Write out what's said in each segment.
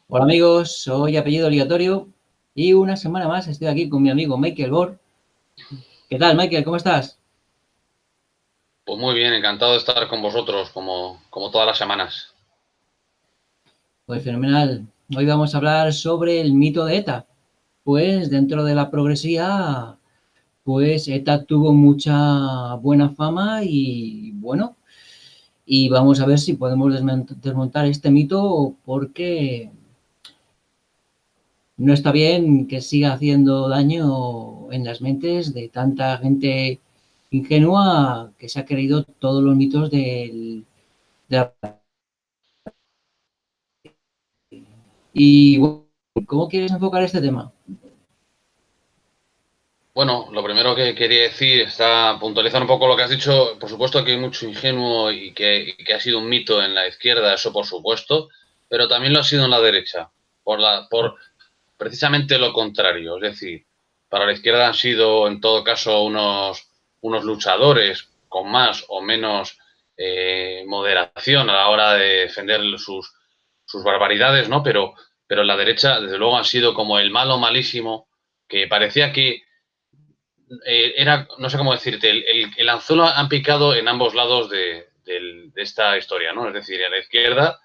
Hola amigos, soy Apellido Aleatorio y una semana más estoy aquí con mi amigo Michael Bor. ¿Qué tal, Michael? ¿Cómo estás? Pues muy bien, encantado de estar con vosotros como todas las semanas. Pues fenomenal. Hoy vamos a hablar sobre el mito de ETA. Pues dentro de la progresía, pues ETA tuvo mucha buena fama y bueno, y vamos a ver si podemos desmontar este mito porque no está bien que siga haciendo daño en las mentes de tanta gente ingenua que se ha creído todos los mitos de la... Y bueno, ¿cómo quieres enfocar este tema? Bueno, lo primero que quería decir está puntualizar un poco lo que has dicho. Por supuesto que hay mucho ingenuo y que ha sido un mito en la izquierda, eso por supuesto, pero también lo ha sido en la derecha, por precisamente lo contrario. Es decir, para la izquierda han sido en todo caso unos luchadores con más o menos moderación a la hora de defender sus barbaridades, ¿no? Pero la derecha, desde luego, ha sido como el malo malísimo que parecía que era, no sé cómo decirte, el anzuelo han picado en ambos lados de esta historia, ¿no? Es decir, a la izquierda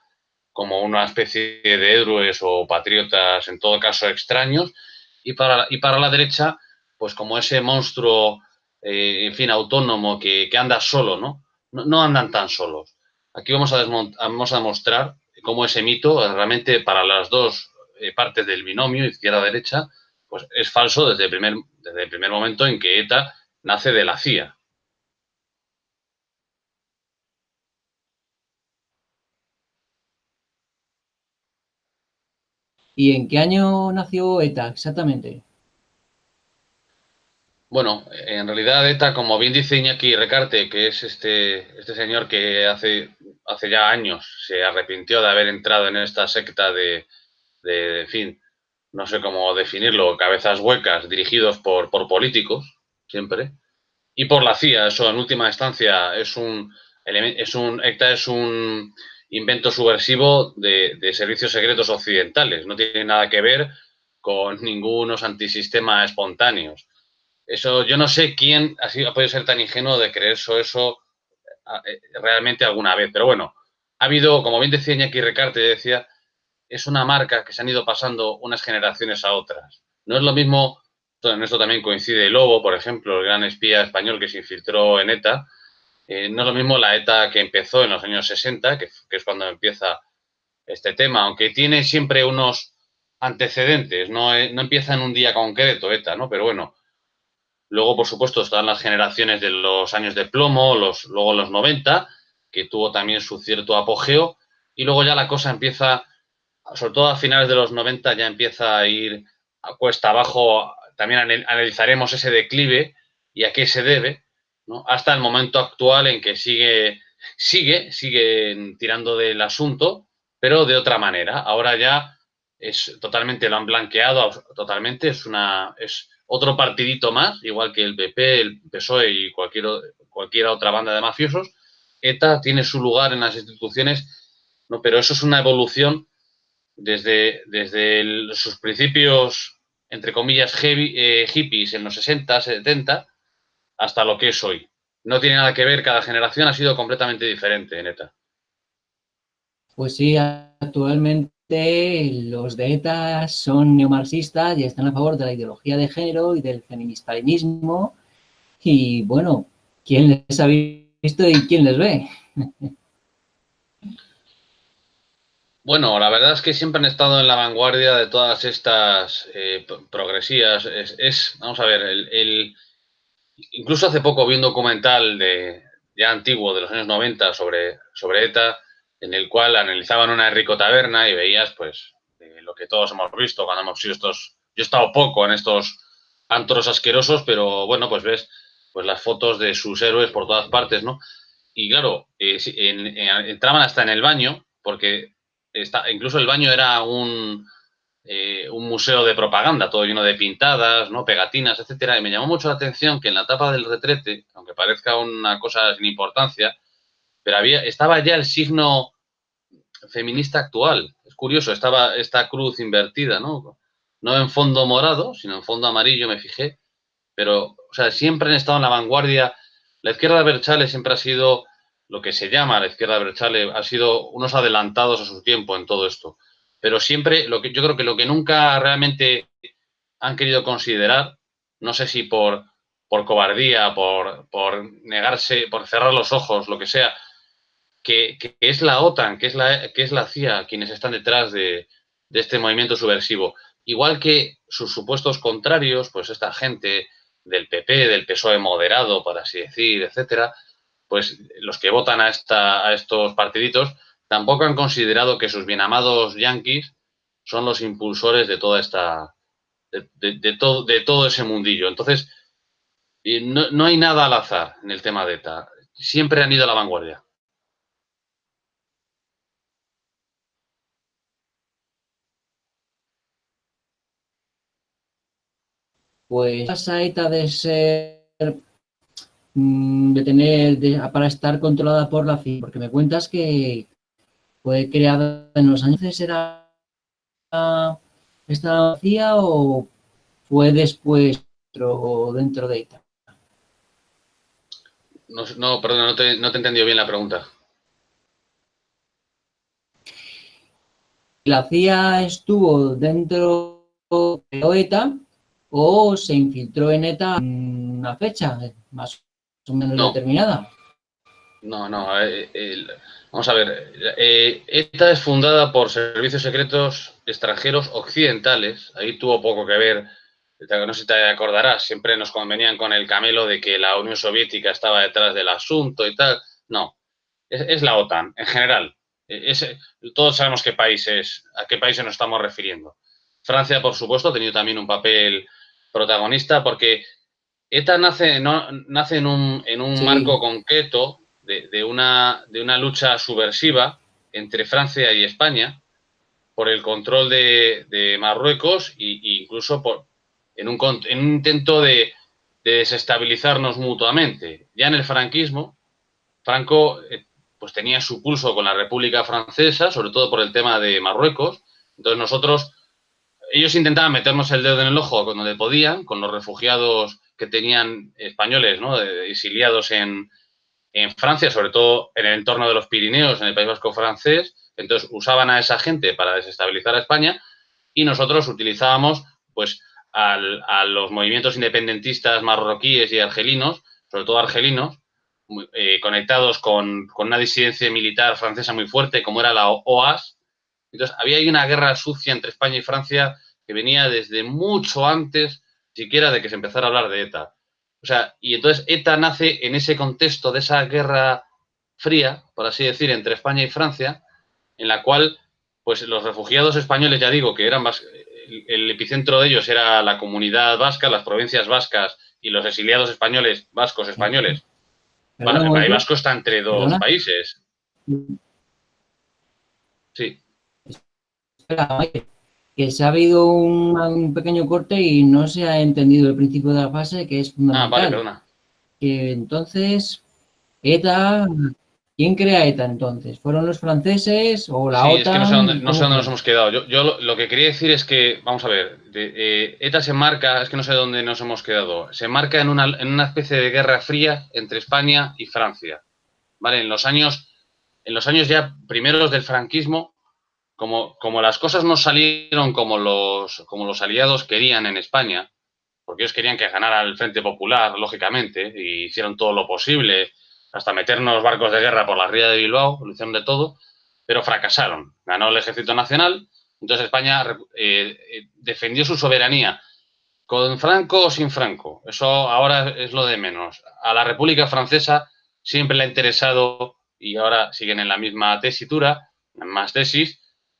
como una especie de héroes o patriotas, en todo caso extraños, y para la derecha, pues como ese monstruo, en fin, autónomo que anda solo, ¿no? ¿no? Andan tan solos. Aquí vamos a mostrar cómo ese mito, realmente para las dos partes del binomio, izquierda-derecha, pues es falso desde el primer momento en que ETA nace de la CIA. ¿Y en qué año nació ETA exactamente? Bueno, en realidad ETA, como bien dice Iñaki Recarte, que es este señor que hace ya años se arrepintió de haber entrado en esta secta en fin, no sé cómo definirlo, cabezas huecas dirigidos por políticos, siempre, y por la CIA. Eso en última instancia ETA es un invento subversivo de servicios secretos occidentales. No tiene nada que ver con ningunos antisistemas espontáneos. Eso, yo no sé quién ha podido ser tan ingenuo de creer eso realmente alguna vez. Pero bueno, ha habido, como bien decía Iñaki Recarte, decía, es una marca que se han ido pasando unas generaciones a otras. No es lo mismo, en esto también coincide Lobo, por ejemplo, el gran espía español que se infiltró en ETA. No es lo mismo la ETA que empezó en los años 60, que es cuando empieza este tema, aunque tiene siempre unos antecedentes, no empieza en un día concreto ETA, ¿no? Pero bueno, luego, por supuesto, están las generaciones de los años de plomo, luego los 90, que tuvo también su cierto apogeo, y luego ya la cosa empieza, sobre todo a finales de los 90, ya empieza a ir a cuesta abajo. También analizaremos ese declive y a qué se debe, ¿no? Hasta el momento actual en que siguen tirando del asunto, pero de otra manera. Ahora ya es totalmente, lo han blanqueado totalmente, es otro partidito más, igual que el PP, el PSOE y cualquier otra banda de mafiosos. ETA tiene su lugar en las instituciones, ¿no? Pero eso es una evolución desde sus principios, entre comillas, hippies en los 60, 70, hasta lo que es hoy. No tiene nada que ver, cada generación ha sido completamente diferente, neta. Pues sí, actualmente los de ETA son neomarxistas y están a favor de la ideología de género y del feministalinismo. Y bueno, ¿quién les ha visto y quién les ve? Bueno, la verdad es que siempre han estado en la vanguardia de todas estas progresías. Vamos a ver, incluso hace poco vi un documental ya antiguo, de los años 90, sobre ETA, en el cual analizaban una Enrico Taberna y veías, pues, lo que todos hemos visto cuando hemos sido estos. Yo he estado poco en estos antros asquerosos, pero bueno, pues ves pues las fotos de sus héroes por todas partes, ¿no? Y claro, entraban hasta en el baño, porque incluso el baño era un museo de propaganda, todo lleno de pintadas, ¿no? Pegatinas, etcétera. Y me llamó mucho la atención que en la tapa del retrete, aunque parezca una cosa sin importancia, pero estaba ya el signo feminista actual. curioso, estaba esta cruz invertida, ¿no? No en fondo morado, sino en fondo amarillo, me fijé. Pero, o sea, siempre han estado en la vanguardia. La izquierda de Berchale siempre ha sido lo que se llama la izquierda de Berchale, ha sido unos adelantados a su tiempo en todo esto. Pero siempre, yo creo que lo que nunca realmente han querido considerar, no sé si por cobardía, por negarse, por cerrar los ojos, lo que sea, que es la OTAN, que es la CIA quienes están detrás de este movimiento subversivo. Igual que sus supuestos contrarios, pues esta gente del PP, del PSOE moderado, por así decir, etcétera, pues los que votan a estos partiditos tampoco han considerado que sus bien amados yanquis son los impulsores de toda esta, de todo ese mundillo. Entonces, no hay nada al azar en el tema de ETA. Siempre han ido a la vanguardia. Pues esa ETA de ser, para estar controlada por la CIA, porque me cuentas que fue creada en los años, ¿será esta CIA o fue después o dentro de ETA? No, perdón, no te he entendido bien la pregunta. ¿La CIA estuvo dentro de ETA o se infiltró en ETA en una fecha más o menos No, determinada? no. Vamos a ver. ETA es fundada por servicios secretos extranjeros occidentales. Ahí tuvo poco que ver. No sé si te acordarás, siempre nos convenían con el camelo de que la Unión Soviética estaba detrás del asunto y tal. No, es la OTAN en general. Es, todos sabemos a qué países nos estamos refiriendo. Francia, por supuesto, ha tenido también un papel protagonista porque ETA nace en un marco Sí, concreto de una lucha subversiva entre Francia y España por el control de Marruecos e incluso en un intento de desestabilizarnos mutuamente. Ya en el franquismo, Franco pues tenía su pulso con la República Francesa, sobre todo por el tema de Marruecos. Entonces ellos intentaban meternos el dedo en el ojo donde podían, con los refugiados que tenían españoles, ¿no? Exiliados en Francia, sobre todo en el entorno de los Pirineos, en el País Vasco francés. Entonces usaban a esa gente para desestabilizar a España y nosotros utilizábamos pues a los movimientos independentistas marroquíes y argelinos, sobre todo argelinos, conectados con una disidencia militar francesa muy fuerte, como era la OAS. Entonces, había ahí una guerra sucia entre España y Francia que venía desde mucho antes siquiera de que se empezara a hablar de ETA. O sea, y entonces ETA nace en ese contexto de esa guerra fría, por así decir, entre España y Francia, en la cual, pues los refugiados españoles, ya digo, que eran el epicentro de ellos era la comunidad vasca, las provincias vascas y los exiliados españoles, vascos españoles. Bueno, perdón, el País oigo, Vasco está entre dos perdona. países. Sí. Espera, Mike, que se ha habido un pequeño corte y no se ha entendido el principio de la fase, que es Ah, vale, fundamental. perdona. Que entonces, ETA, ¿quién crea ETA entonces? ¿Fueron los franceses o la Sí, es que OTAN? no sé ¿Cómo dónde nos fue? hemos quedado. Yo lo que quería decir es que, vamos a ver, ETA se marca, es que no sé dónde nos hemos quedado, se marca en una especie de guerra fría entre España y Francia. ¿Vale? En los años ya primeros del franquismo, como las cosas no salieron como los aliados querían en España, porque ellos querían que ganara el Frente Popular, lógicamente, y hicieron todo lo posible, hasta meternos barcos de guerra por la ría de Bilbao, lo hicieron de todo, pero fracasaron. Ganó el Ejército Nacional, entonces España defendió su soberanía, con Franco o sin Franco. Eso ahora es lo de menos. A la República Francesa siempre le ha interesado, y ahora siguen en la misma tesitura, en más tesis,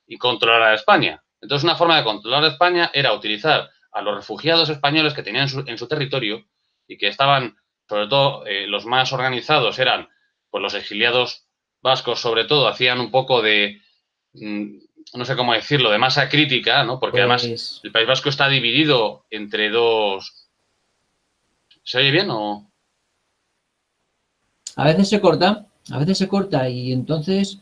y controlar a España. Entonces, una forma de controlar a España era utilizar a los refugiados españoles que tenían en su territorio y que estaban, sobre todo, los más organizados eran pues, los exiliados vascos, sobre todo, hacían un poco de, no sé cómo decirlo, de masa crítica, ¿no? Porque además Pues el País Vasco está dividido entre dos. ¿Se oye bien o...? a veces se corta y entonces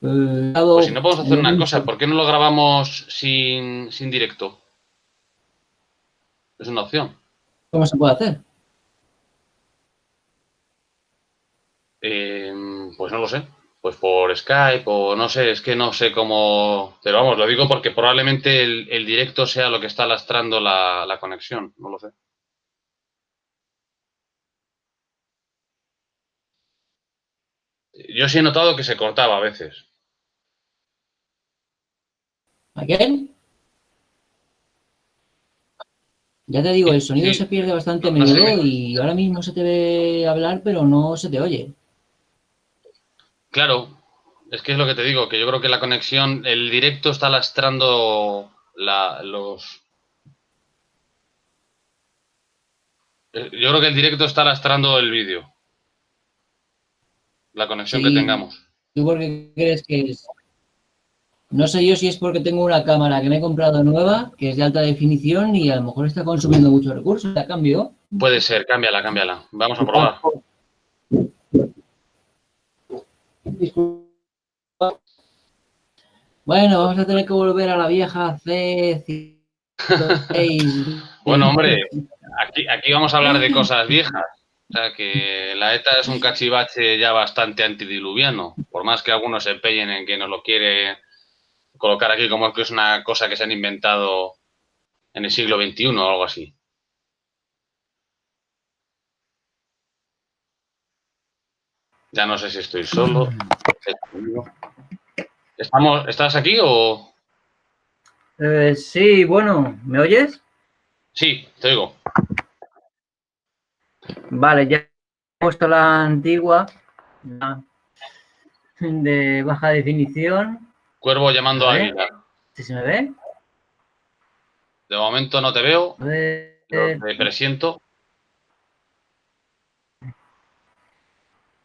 Pues si no podemos hacer una cosa, visto. ¿por qué no lo grabamos sin directo? Es una opción. ¿Cómo se puede hacer? Pues no lo sé. Pues por Skype o no sé, es que no sé cómo. Pero vamos, lo digo porque probablemente el directo sea lo que está lastrando la conexión. No lo sé. Yo sí he notado que se cortaba a veces. ¿A quién? Ya te digo, el sonido se Sí, pierde bastante a no sé si menudo y ahora mismo se te ve hablar, pero no se te oye. Claro, es que es lo que te digo, que yo creo que la conexión, el directo está lastrando los. Yo creo que el directo está lastrando el vídeo, la conexión que Sí, tengamos. ¿tú por qué crees que es? No sé yo si es porque tengo una cámara que me he comprado nueva, que es de alta definición y a lo mejor está consumiendo muchos recursos. ¿A cambio? Puede ser, cámbiala, cámbiala. Vamos a probar. Bueno, vamos a tener que volver a la vieja C106. Bueno, hombre, aquí vamos a hablar de cosas viejas. O sea, que la ETA es un cachivache ya bastante antidiluviano, por más que algunos se empeñen en que nos lo quiere colocar aquí como que es una cosa que se han inventado en el siglo XXI o algo así. Ya no sé si estoy solo. ¿Estás aquí o...? Sí, bueno, ¿me oyes? Sí, te oigo. Vale, ya he puesto la antigua de baja definición. Cuervo A llamando a ver águila. si se me ve. De momento no te veo, A ver, pero te presiento.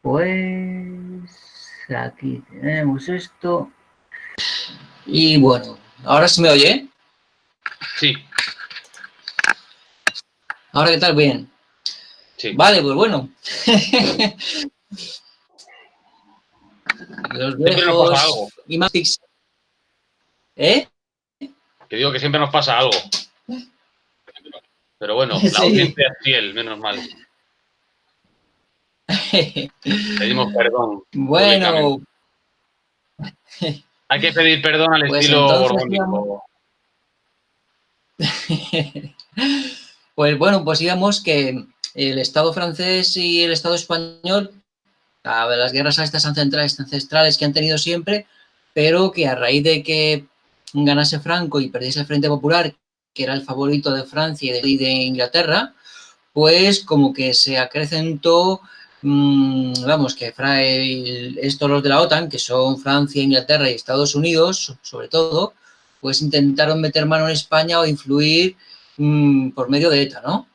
pues aquí tenemos esto. Y bueno, ahora se me oye. Sí, Ahora qué tal, bien. sí. Vale, pues bueno. Los Siempre nos pasa viejos algo. y más. ¿Eh? Que digo que siempre nos pasa algo. Pero bueno, la Sí. audiencia es fiel, menos mal. Pedimos perdón Bueno, públicamente. Hay que pedir perdón al pues estilo entonces íbamos. borbónico. Pues bueno, pues íbamos que el Estado francés y el Estado español, a ver, las guerras estas ancestrales que han tenido siempre, pero que a raíz de que ganase Franco y perdiese el Frente Popular, que era el favorito de Francia y de Inglaterra, pues como que se acrecentó, vamos, que estos los de la OTAN, que son Francia, Inglaterra y Estados Unidos, sobre todo, pues intentaron meter mano en España o influir por medio de ETA, ¿no?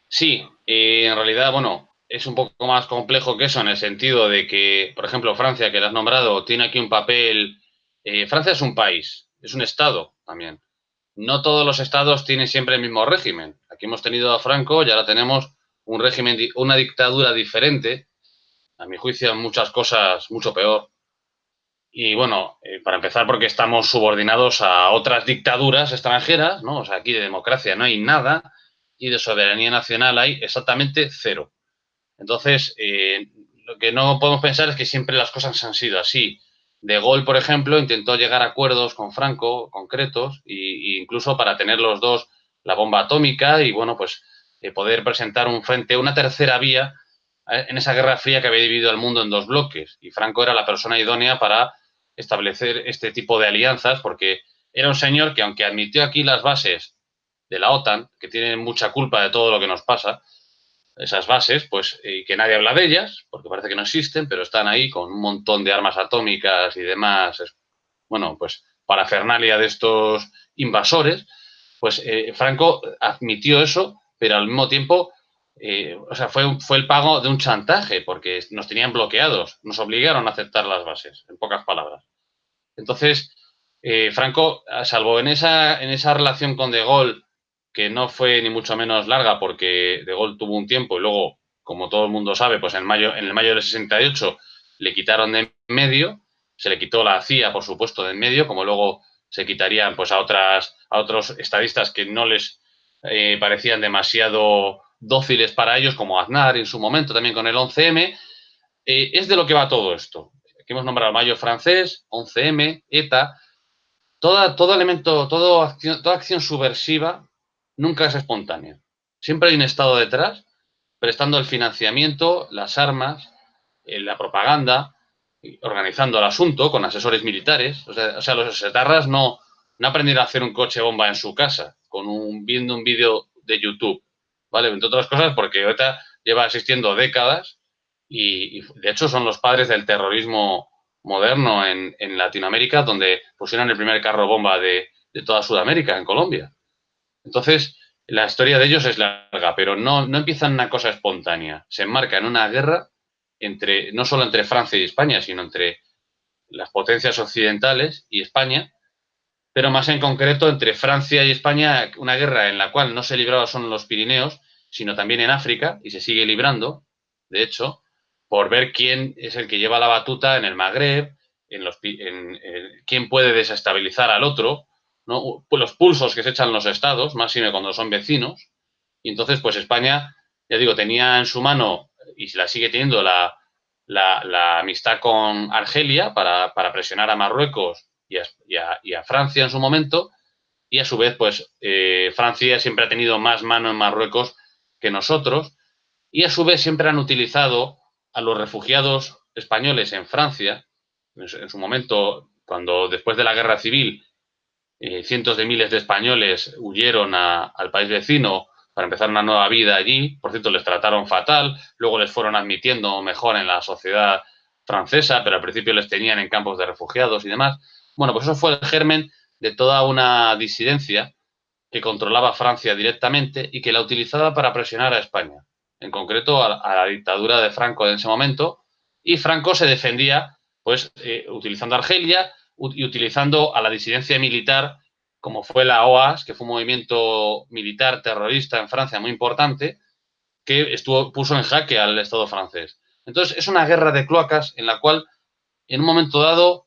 Sí, en realidad, bueno, es un poco más complejo que eso en el sentido de que, por ejemplo, Francia, que la has nombrado, tiene aquí un papel. Francia es un país, es un estado también. No todos los estados tienen siempre el mismo régimen. Aquí hemos tenido a Franco y ahora tenemos un régimen, una dictadura diferente, a mi juicio, en muchas cosas mucho peor. Y bueno, para empezar, porque estamos subordinados a otras dictaduras extranjeras, ¿no? O sea, aquí de democracia no hay nada y de soberanía nacional hay exactamente cero. Entonces, lo que no podemos pensar es que siempre las cosas han sido así. De Gaulle, por ejemplo, intentó llegar a acuerdos con Franco concretos incluso para tener los dos la bomba atómica y, bueno, pues poder presentar un frente, una tercera vía en esa guerra fría que había dividido al mundo en dos bloques. Y Franco era la persona idónea para establecer este tipo de alianzas porque era un señor que, aunque admitió aquí las bases de la OTAN, que tiene mucha culpa de todo lo que nos pasa, esas bases, pues que nadie habla de ellas, porque parece que no existen, pero están ahí con un montón de armas atómicas y demás, bueno, pues parafernalia de estos invasores, pues Franco admitió eso, pero al mismo tiempo, o sea, fue el pago de un chantaje, porque nos tenían bloqueados, nos obligaron a aceptar las bases, en pocas palabras. Entonces, Franco, salvo en esa relación con De Gaulle, que no fue ni mucho menos larga, porque De Gaulle tuvo un tiempo y luego, como todo el mundo sabe, pues en el mayo del 68 le quitaron de en medio, se le quitó la CIA, por supuesto, de en medio, como luego se quitarían pues a otros estadistas que no les parecían demasiado dóciles para ellos, como Aznar en su momento, también con el 11M. Es de lo que va todo esto. Aquí hemos nombrado Mayo francés, 11M, ETA. Todo elemento, toda acción subversiva nunca es espontánea. Siempre hay un Estado detrás, prestando el financiamiento, las armas, la propaganda, organizando el asunto con asesores militares. O sea los etarras no aprendieron a hacer un coche bomba en su casa, viendo un vídeo de YouTube, ¿vale? Entre otras cosas porque ETA lleva existiendo décadas y, de hecho, son los padres del terrorismo moderno en Latinoamérica, donde pusieron el primer carro bomba de toda Sudamérica, en Colombia. Entonces, la historia de ellos es larga, pero no empieza en una cosa espontánea. Se enmarca en una guerra no solo entre Francia y España, sino entre las potencias occidentales y España, pero más en concreto entre Francia y España, una guerra en la cual no se libraba solo en los Pirineos, sino también en África, y se sigue librando, de hecho, por ver quién es el que lleva la batuta en el Magreb, quién puede desestabilizar al otro, ¿no? Pues los pulsos que se echan los estados, más cuando son vecinos, y entonces pues España, ya digo, tenía en su mano, y la sigue teniendo, la amistad con Argelia para presionar a Marruecos y a Francia en su momento, y a su vez, pues Francia siempre ha tenido más mano en Marruecos que nosotros, y a su vez siempre han utilizado a los refugiados españoles en Francia, en su momento, cuando después de la guerra civil, cientos de miles de españoles huyeron al país vecino para empezar una nueva vida allí. Por cierto, les trataron fatal, luego les fueron admitiendo mejor en la sociedad francesa, pero al principio les tenían en campos de refugiados y demás. Bueno, pues eso fue el germen de toda una disidencia que controlaba Francia directamente y que la utilizaba para presionar a España, en concreto a la dictadura de Franco en ese momento, y Franco se defendía pues utilizando Argelia y utilizando a la disidencia militar, como fue la OAS, que fue un movimiento militar terrorista en Francia muy importante, que puso en jaque al Estado francés. Entonces, es una guerra de cloacas en la cual, en un momento dado,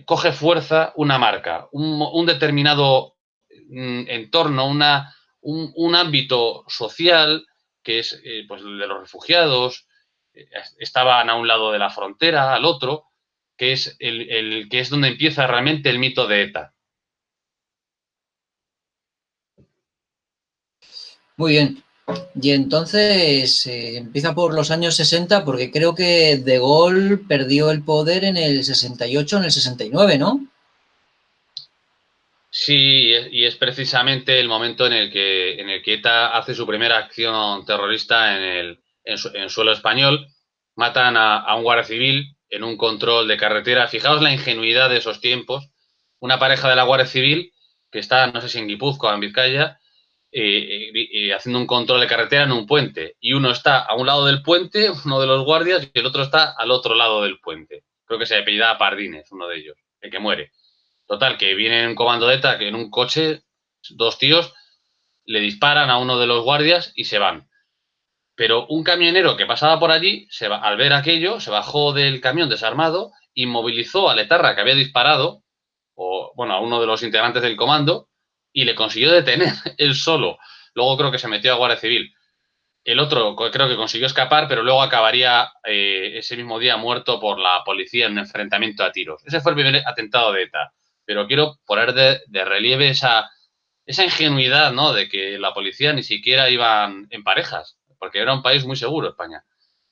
coge fuerza una marca, un determinado entorno, un ámbito social que es pues el de los refugiados, estaban a un lado de la frontera, al otro, que es que es donde empieza realmente el mito de ETA. Muy bien. Y entonces empieza por los años 60, porque creo que De Gaulle perdió el poder en el 68, en el 69, ¿no? Sí, y es precisamente el momento en el que ETA hace su primera acción terrorista en suelo español. Matan a un guardia civil en un control de carretera. Fijaos la ingenuidad de esos tiempos. Una pareja de la Guardia Civil que está, no sé si en Guipúzcoa o en Vizcaya, haciendo un control de carretera en un puente. Y uno está a un lado del puente, uno de los guardias, y el otro está al otro lado del puente. Creo que se apellidaba Pardines, uno de ellos, el que muere. Total, que viene un comando de ETA que en un coche, dos tíos, le disparan a uno de los guardias y se van. Pero un camionero que pasaba por allí, al ver aquello, se bajó del camión desarmado, inmovilizó al etarra que había disparado, a uno de los integrantes del comando, y le consiguió detener él solo. Luego creo que se metió a Guardia Civil. El otro creo que consiguió escapar, pero luego acabaría ese mismo día muerto por la policía en un enfrentamiento a tiros. Ese fue el primer atentado de ETA. Pero quiero poner de relieve esa ingenuidad, ¿no? De que la policía ni siquiera iban en parejas, porque era un país muy seguro, España.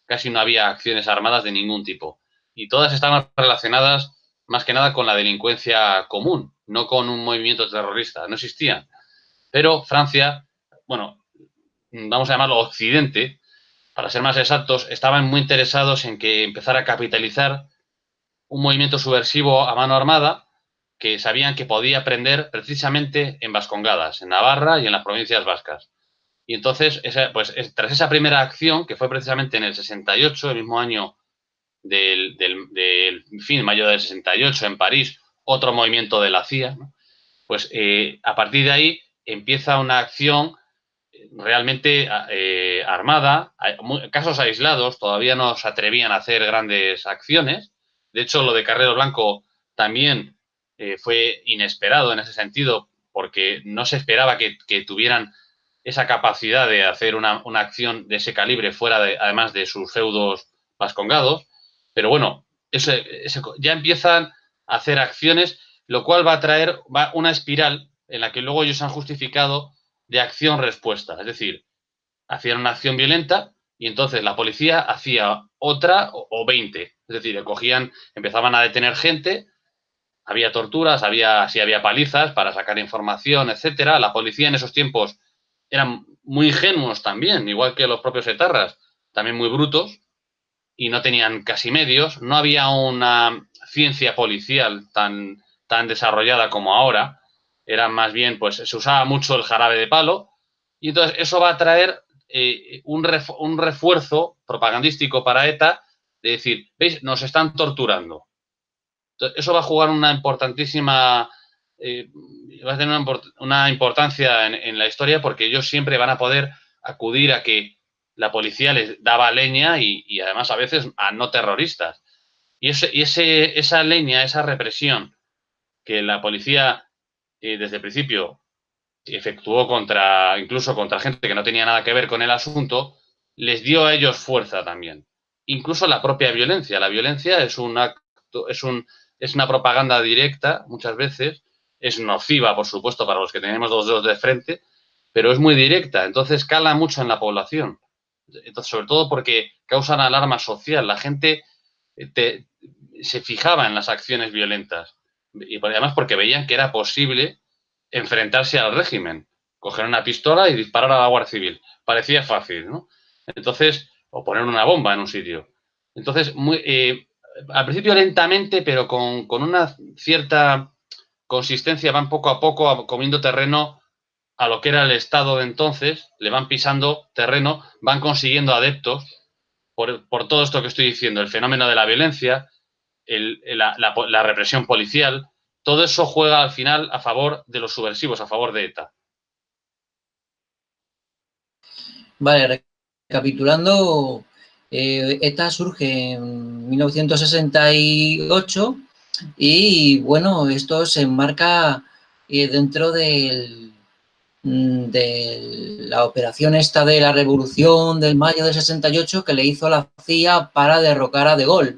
Casi no había acciones armadas de ningún tipo. Y todas estaban relacionadas más que nada con la delincuencia común, no con un movimiento terrorista. No existían. Pero Francia, bueno, vamos a llamarlo Occidente, para ser más exactos, estaban muy interesados en que empezara a capitalizar un movimiento subversivo a mano armada que sabían que podía prender precisamente en Vascongadas, en Navarra y en las provincias vascas. Y entonces, tras esa primera acción, que fue precisamente en el 68, el mismo año mayo del 68, en París, otro movimiento de la CIA, ¿no? Pues a partir de ahí empieza una acción realmente armada, casos aislados, todavía no se atrevían a hacer grandes acciones, De hecho, lo de Carrero Blanco también fue inesperado en ese sentido, porque no se esperaba que tuvieran esa capacidad de hacer una acción de ese calibre fuera, además de sus feudos vascongados. Pero bueno, ya empiezan a hacer acciones, lo cual va a traer una espiral en la que luego ellos han justificado de acción-respuesta. Es decir, hacían una acción violenta y entonces la policía hacía otra o 20. Es decir, empezaban a detener gente, había torturas, sí había palizas para sacar información, etcétera. La policía en esos tiempos eran muy ingenuos también, igual que los propios etarras, también muy brutos, y no tenían casi medios. No había una ciencia policial tan desarrollada como ahora. Era más bien, pues se usaba mucho el jarabe de palo, y entonces eso va a traer un refuerzo propagandístico para ETA de decir, ¿veis? Nos están torturando. Entonces, eso va a jugar una importantísima, va a tener una importancia en la historia, porque ellos siempre van a poder acudir a que la policía les daba leña y además a veces a no terroristas. Y esa leña, esa represión que la policía desde el principio efectuó incluso contra gente que no tenía nada que ver con el asunto, les dio a ellos fuerza también. Incluso la propia violencia. La violencia es un acto, es una propaganda directa, muchas veces, es nociva, por supuesto, para los que tenemos dos dedos de frente, pero es muy directa, entonces cala mucho en la población. Entonces, sobre todo porque causan alarma social. La gente se fijaba en las acciones violentas y además porque veían que era posible enfrentarse al régimen, coger una pistola y disparar a la Guardia Civil. Parecía fácil, ¿no? Entonces, o poner una bomba en un sitio. Entonces, al principio lentamente, pero con una cierta consistencia, van poco a poco comiendo terreno a lo que era el Estado de entonces, le van pisando terreno, van consiguiendo adeptos por todo esto que estoy diciendo, el fenómeno de la violencia, la represión policial, todo eso juega al final a favor de los subversivos, a favor de ETA. Vale, recapitulando, ETA surge en 1968 y bueno, esto se enmarca dentro de la operación esta de la Revolución del mayo del 68 que le hizo la CIA para derrocar a De Gaulle.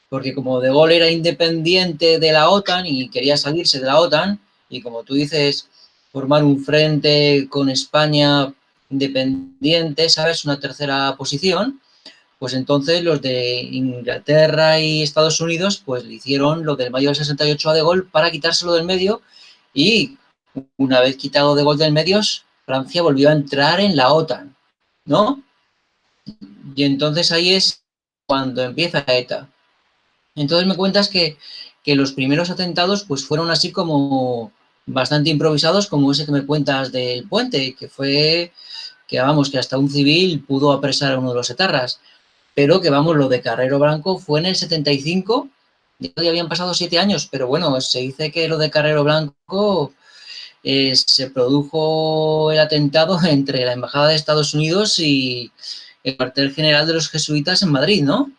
Porque como De Gaulle era independiente de la OTAN y quería salirse de la OTAN, y como tú dices, formar un frente con España independiente, ¿sabes? Una tercera posición, pues entonces los de Inglaterra y Estados Unidos pues le hicieron lo del mayo del 68 a De Gaulle para quitárselo del medio, y una vez quitado De Gaulle del medio, Francia volvió a entrar en la OTAN, ¿no? Y entonces ahí es cuando empieza ETA. Entonces me cuentas que los primeros atentados pues fueron así como bastante improvisados, como ese que me cuentas del puente, que fue que vamos, que hasta un civil pudo apresar a uno de los etarras, pero que vamos, lo de Carrero Blanco fue en el 75, ya habían pasado 7 años, pero bueno, se dice que lo de Carrero Blanco se produjo el atentado entre la Embajada de Estados Unidos y el cuartel general de los jesuitas en Madrid, ¿no?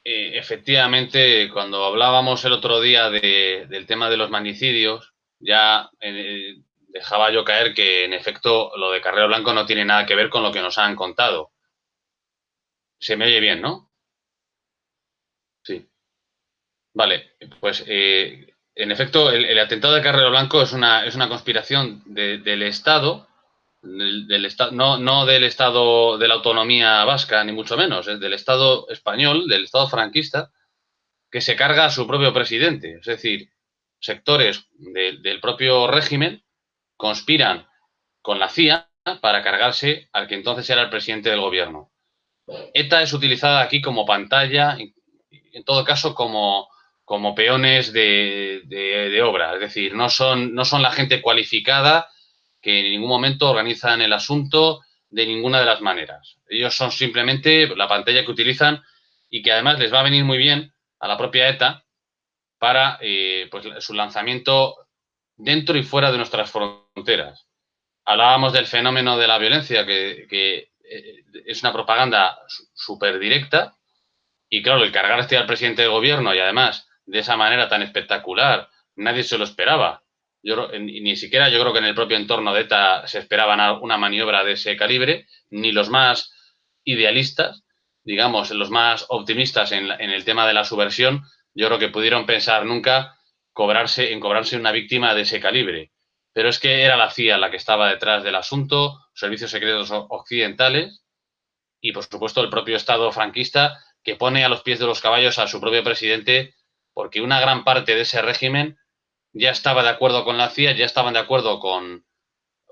Efectivamente, cuando hablábamos el otro día del tema de los magnicidios, ya dejaba yo caer que, en efecto, lo de Carrero Blanco no tiene nada que ver con lo que nos han contado. Se me oye bien, ¿no? Sí. Vale, pues en efecto, el atentado de Carrero Blanco es una conspiración del Estado, no del Estado de la autonomía vasca, ni mucho menos, es del Estado español, del Estado franquista, que se carga a su propio presidente. Es decir, sectores del propio régimen conspiran con la CIA para cargarse al que entonces era el presidente del gobierno. ETA es utilizada aquí como pantalla, en todo caso como peones de obra. Es decir, no son la gente cualificada que en ningún momento organizan el asunto de ninguna de las maneras. Ellos son simplemente la pantalla que utilizan y que además les va a venir muy bien a la propia ETA para pues, su lanzamiento dentro y fuera de nuestras fronteras. Hablábamos del fenómeno de la violencia, que es una propaganda súper directa, Y claro, el cargarte al presidente del gobierno y además de esa manera tan espectacular, nadie se lo esperaba. Ni siquiera yo creo que en el propio entorno de ETA se esperaba una maniobra de ese calibre, ni los más idealistas, digamos, los más optimistas en el tema de la subversión, yo creo que pudieron pensar nunca cobrarse una víctima de ese calibre. Pero es que era la CIA la que estaba detrás del asunto, servicios secretos occidentales y, por supuesto, el propio Estado franquista que pone a los pies de los caballos a su propio presidente, porque una gran parte de ese régimen ya estaba de acuerdo con la CIA, ya estaban de acuerdo con...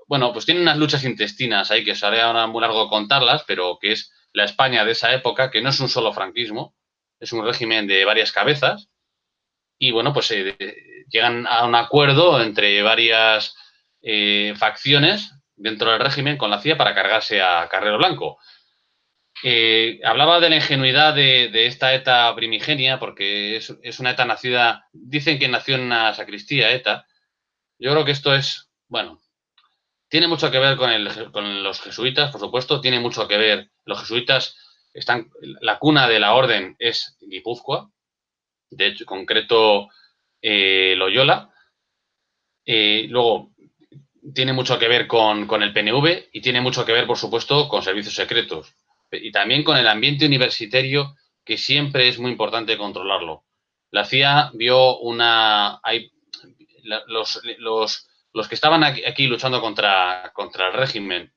Bueno, pues tienen unas luchas intestinas ahí que sería ahora muy largo contarlas, pero que es la España de esa época, que no es un solo franquismo, es un régimen de varias cabezas, y bueno, pues llegan a un acuerdo entre varias facciones dentro del régimen con la CIA para cargarse a Carrero Blanco. Hablaba de la ingenuidad de esta ETA primigenia, porque es una ETA nacida, dicen que nació en una sacristía ETA. Yo creo que esto es, bueno, tiene mucho que ver con los jesuitas, por supuesto, tiene mucho que ver. Los jesuitas están, la cuna de la orden es Guipúzcoa, de hecho, en concreto Loyola. Luego, tiene mucho que ver con el PNV y tiene mucho que ver, por supuesto, con servicios secretos. Y también con el ambiente universitario, que siempre es muy importante controlarlo. La CIA vio los que estaban aquí luchando contra el régimen.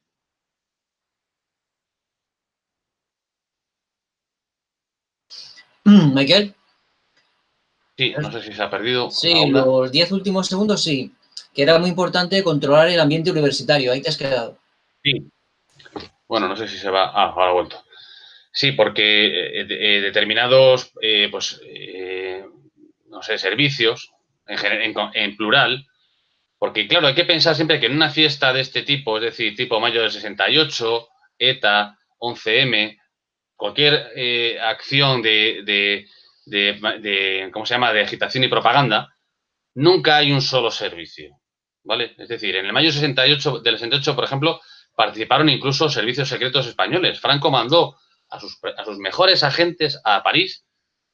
Michael. Sí, no sé si se ha perdido la Sí, onda. los 10 últimos segundos sí, que era muy importante controlar el ambiente universitario, ahí te has quedado. Sí. Bueno, no sé si se va. Ah, ahora ha vuelto. Sí, porque determinados, no sé, servicios, en plural, porque claro, hay que pensar siempre que en una fiesta de este tipo, es decir, tipo mayo del 68, ETA, 11M, cualquier acción ¿cómo se llama?, de agitación y propaganda, nunca hay un solo servicio, ¿vale? Es decir, en el mayo del 68, por ejemplo, participaron incluso servicios secretos españoles. Franco mandó a sus mejores agentes a París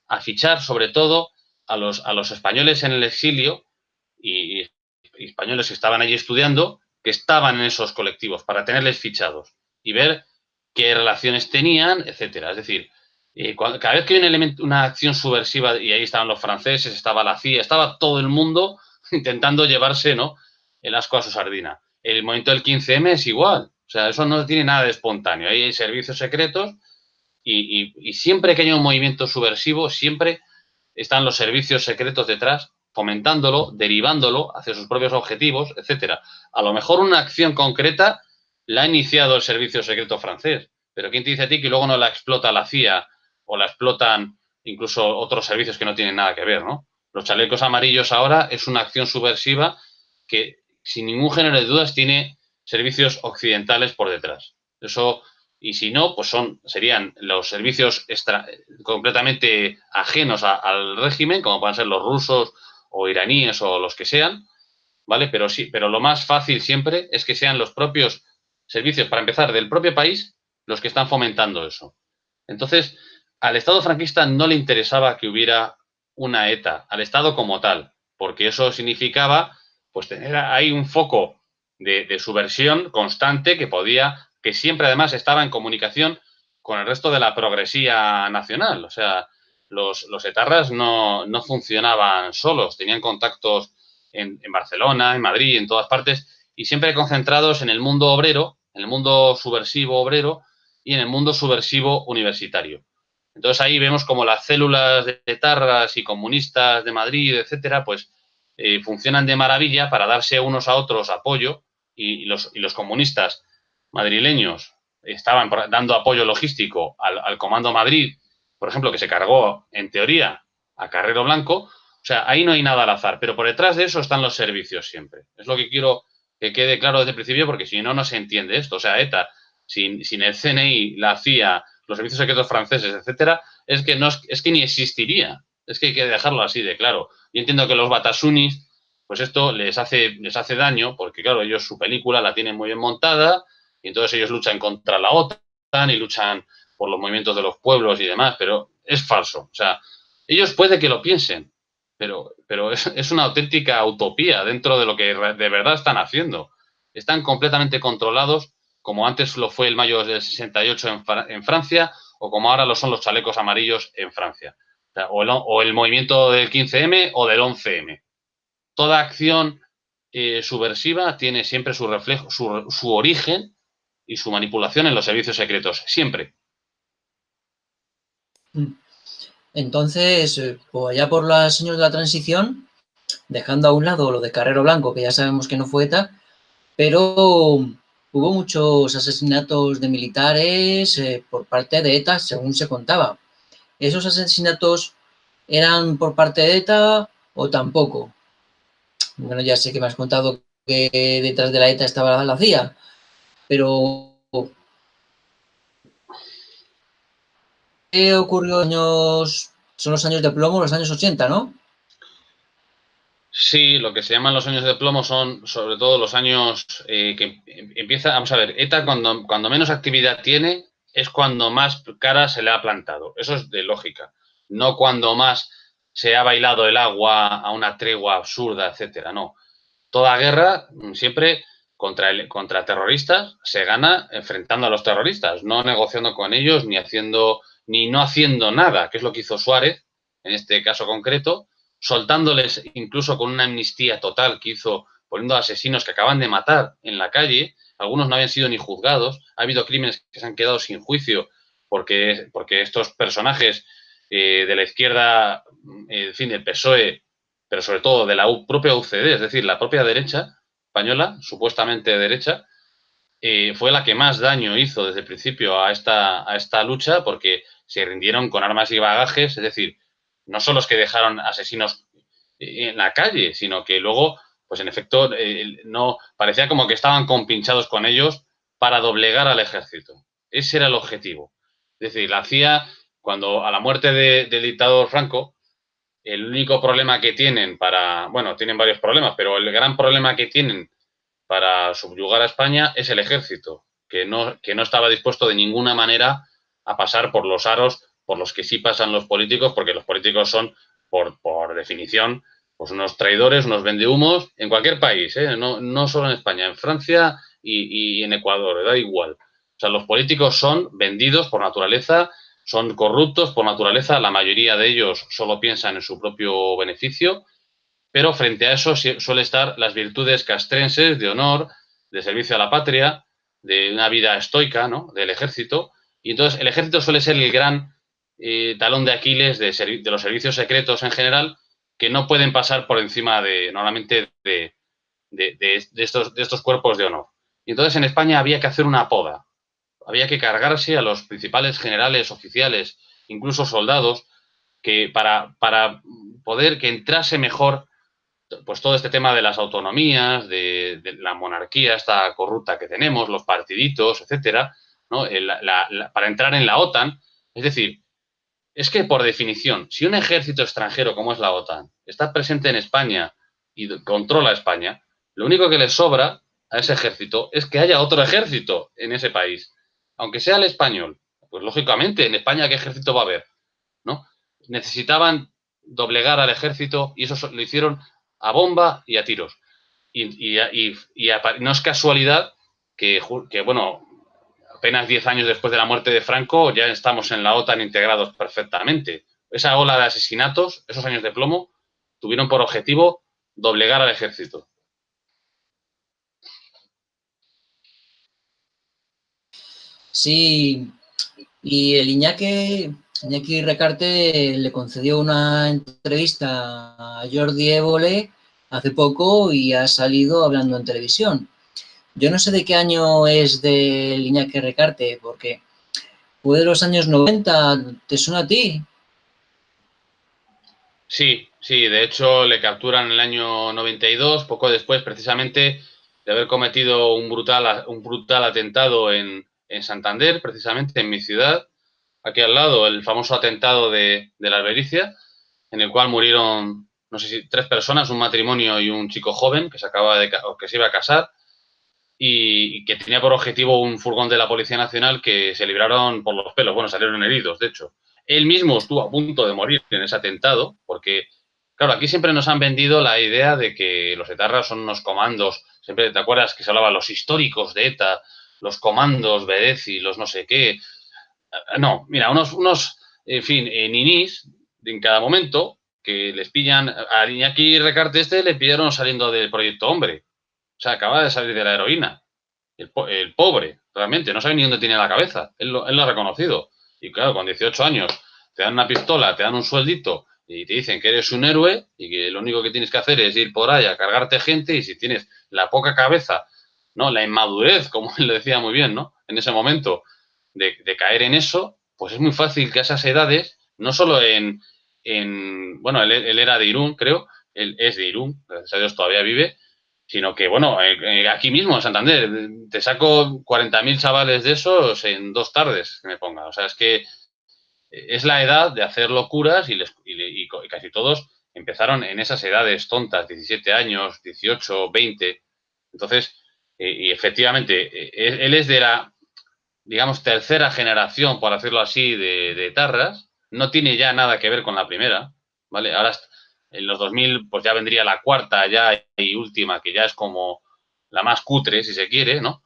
a fichar sobre todo a los españoles en el exilio y españoles que estaban allí estudiando, que estaban en esos colectivos, para tenerles fichados y ver qué relaciones tenían, etcétera. Es decir, cada vez que hay un elemento, una acción subversiva, y ahí estaban los franceses, estaba la CIA, estaba todo el mundo intentando llevarse, ¿no?, el asco a su sardina. El movimiento del 15M es igual. O sea, eso no tiene nada de espontáneo. Ahí hay servicios secretos y siempre que haya un movimiento subversivo, siempre están los servicios secretos detrás, fomentándolo, derivándolo hacia sus propios objetivos, etcétera. A lo mejor una acción concreta la ha iniciado el servicio secreto francés, pero ¿quién te dice a ti que luego no la explota la CIA o la explotan incluso otros servicios que no tienen nada que ver, ¿no? Los chalecos amarillos ahora es una acción subversiva que, sin ningún género de dudas, tiene servicios occidentales por detrás. Eso, y si no, pues serían los servicios completamente ajenos al régimen, como puedan ser los rusos o iraníes o los que sean, ¿vale? Pero sí, pero lo más fácil siempre es que sean los propios servicios, para empezar, del propio país, los que están fomentando eso. Entonces, al Estado franquista no le interesaba que hubiera una ETA, al Estado como tal, porque eso significaba, pues, tener ahí un foco de subversión constante que siempre además estaba en comunicación con el resto de la progresía nacional. O sea, los etarras no funcionaban solos, tenían contactos en Barcelona, en Madrid, en todas partes, y siempre concentrados en el mundo obrero, en el mundo subversivo obrero y en el mundo subversivo universitario. Entonces ahí vemos como las células de etarras y comunistas de Madrid, etcétera, pues funcionan de maravilla para darse unos a otros apoyo y los comunistas madrileños estaban dando apoyo logístico al Comando Madrid, por ejemplo, que se cargó, en teoría, a Carrero Blanco. O sea, ahí no hay nada al azar, pero por detrás de eso están los servicios siempre. Es lo que quiero que quede claro desde el principio, porque si no, no se entiende esto. O sea, ETA, sin el CNI, la CIA, los servicios secretos franceses, etcétera, es que ni existiría. Es que hay que dejarlo así de claro. Yo entiendo que los batasunis, pues esto les hace daño, porque claro, ellos su película la tienen muy bien montada, y entonces ellos luchan contra la OTAN y luchan por los movimientos de los pueblos y demás, pero es falso. O sea, ellos puede que lo piensen, pero es una auténtica utopía dentro de lo que de verdad están haciendo. Están completamente controlados, como antes lo fue el mayo del 68 en Francia, o como ahora lo son los chalecos amarillos en Francia. O el movimiento del 15M o del 11M. Toda acción subversiva tiene siempre su reflejo, su origen y su manipulación en los servicios secretos. Siempre. Entonces, pues allá por los años de la transición, dejando a un lado lo de Carrero Blanco, que ya sabemos que no fue ETA, pero hubo muchos asesinatos de militares por parte de ETA, según se contaba. ¿Esos asesinatos eran por parte de ETA o tampoco? Bueno, ya sé que me has contado que detrás de la ETA estaba la CIA, pero ¿qué ocurrió en los años, son los años de plomo, los años 80, ¿no? Sí, lo que se llaman los años de plomo son sobre todo los años que empieza, vamos a ver, ETA cuando menos actividad tiene es cuando más cara se le ha plantado. Eso es de lógica. No cuando más se ha bailado el agua a una tregua absurda, etcétera. No. Toda guerra siempre contra terroristas se gana enfrentando a los terroristas, no negociando con ellos ni no haciendo nada, que es lo que hizo Suárez en este caso concreto, soltándoles incluso con una amnistía total que hizo poniendo a asesinos que acaban de matar en la calle, algunos no habían sido ni juzgados, ha habido crímenes que se han quedado sin juicio porque estos personajes de la izquierda, en fin, del PSOE, pero sobre todo de la propia UCD, es decir, la propia derecha española, supuestamente derecha, fue la que más daño hizo desde el principio a esta lucha porque se rindieron con armas y bagajes, es decir, no son los que dejaron asesinos en la calle, sino que luego, pues en efecto, no parecía como que estaban compinchados con ellos para doblegar al ejército. Ese era el objetivo. Es decir, la CIA, cuando a la muerte del dictador Franco, el único problema que tienen bueno, tienen varios problemas, pero el gran problema que tienen para subyugar a España es el ejército, que no estaba dispuesto de ninguna manera a pasar por los aros por los que sí pasan los políticos, porque los políticos son, por definición, pues unos traidores, unos vendehumos, en cualquier país, no solo en España, en Francia y en Ecuador, da igual. O sea, los políticos son vendidos por naturaleza, son corruptos por naturaleza, la mayoría de ellos solo piensan en su propio beneficio, pero frente a eso suele estar las virtudes castrenses de honor, de servicio a la patria, de una vida estoica, ¿no? Del ejército. Y entonces el ejército suele ser el gran talón de Aquiles de los servicios secretos en general, que no pueden pasar por encima normalmente de estos cuerpos de honor. Y entonces en España había que hacer una poda, había que cargarse a los principales generales, oficiales, incluso soldados, que para poder que entrase mejor pues todo este tema de las autonomías, de la monarquía esta corrupta que tenemos, los partiditos, etcétera, ¿no? Para entrar en la OTAN. Es decir, es que por definición, si un ejército extranjero como es la OTAN está presente en España y controla España, lo único que le sobra a ese ejército es que haya otro ejército en ese país, aunque sea el español. Pues lógicamente, en España, ¿qué ejército va a haber? ¿No? Necesitaban doblegar al ejército y eso lo hicieron a bomba y a tiros. No es casualidad que, bueno, apenas 10 años después de la muerte de Franco ya estamos en la OTAN integrados perfectamente. Esa ola de asesinatos, esos años de plomo, tuvieron por objetivo doblegar al ejército. Sí, y el Iñaki Recarte le concedió una entrevista a Jordi Évole hace poco y ha salido hablando en televisión. Yo no sé de qué año es del Iñaki Recarte, porque fue de los años 90. ¿Te suena a ti? Sí, sí, de hecho le capturan en el año 92, poco después precisamente de haber cometido un brutal atentado en Santander, precisamente en mi ciudad, aquí al lado, el famoso atentado de la Albericia, en el cual murieron, no sé si 3 personas, un matrimonio y un chico joven que se iba a casar y que tenía por objetivo un furgón de la Policía Nacional que se libraron por los pelos, bueno, salieron heridos, de hecho. Él mismo estuvo a punto de morir en ese atentado, porque, claro, aquí siempre nos han vendido la idea de que los etarras son unos comandos. Siempre te acuerdas que se hablaba los históricos de ETA, los comandos Bedezi, los no sé qué. No, mira, en fin, ninis en cada momento que les pillan. A Iñaki Recarte le pillaron saliendo del Proyecto Hombre. O sea, acaba de salir de la heroína. El pobre, realmente, no sabe ni dónde tiene la cabeza. Él lo ha reconocido. Y claro, con 18 años te dan una pistola, te dan un sueldito y te dicen que eres un héroe y que lo único que tienes que hacer es ir por ahí a cargarte gente, y si tienes la poca cabeza, ¿no? La inmadurez, como él lo decía muy bien, ¿no? En ese momento de caer en eso, pues es muy fácil que a esas edades, no solo bueno, él era de Irún, creo, él es de Irún, gracias a Dios todavía vive, sino que, bueno, aquí mismo en Santander, te saco 40.000 chavales de esos en 2 tardes, que me ponga. O sea, es que es la edad de hacer locuras y casi todos empezaron en esas edades tontas, 17 años, 18, 20. Entonces, y efectivamente, él es de la, digamos, tercera generación, por decirlo así, de etarras. No tiene ya nada que ver con la primera, ¿vale? Ahora, en los 2000, pues ya vendría la cuarta ya y última, que ya es como la más cutre, si se quiere, ¿no?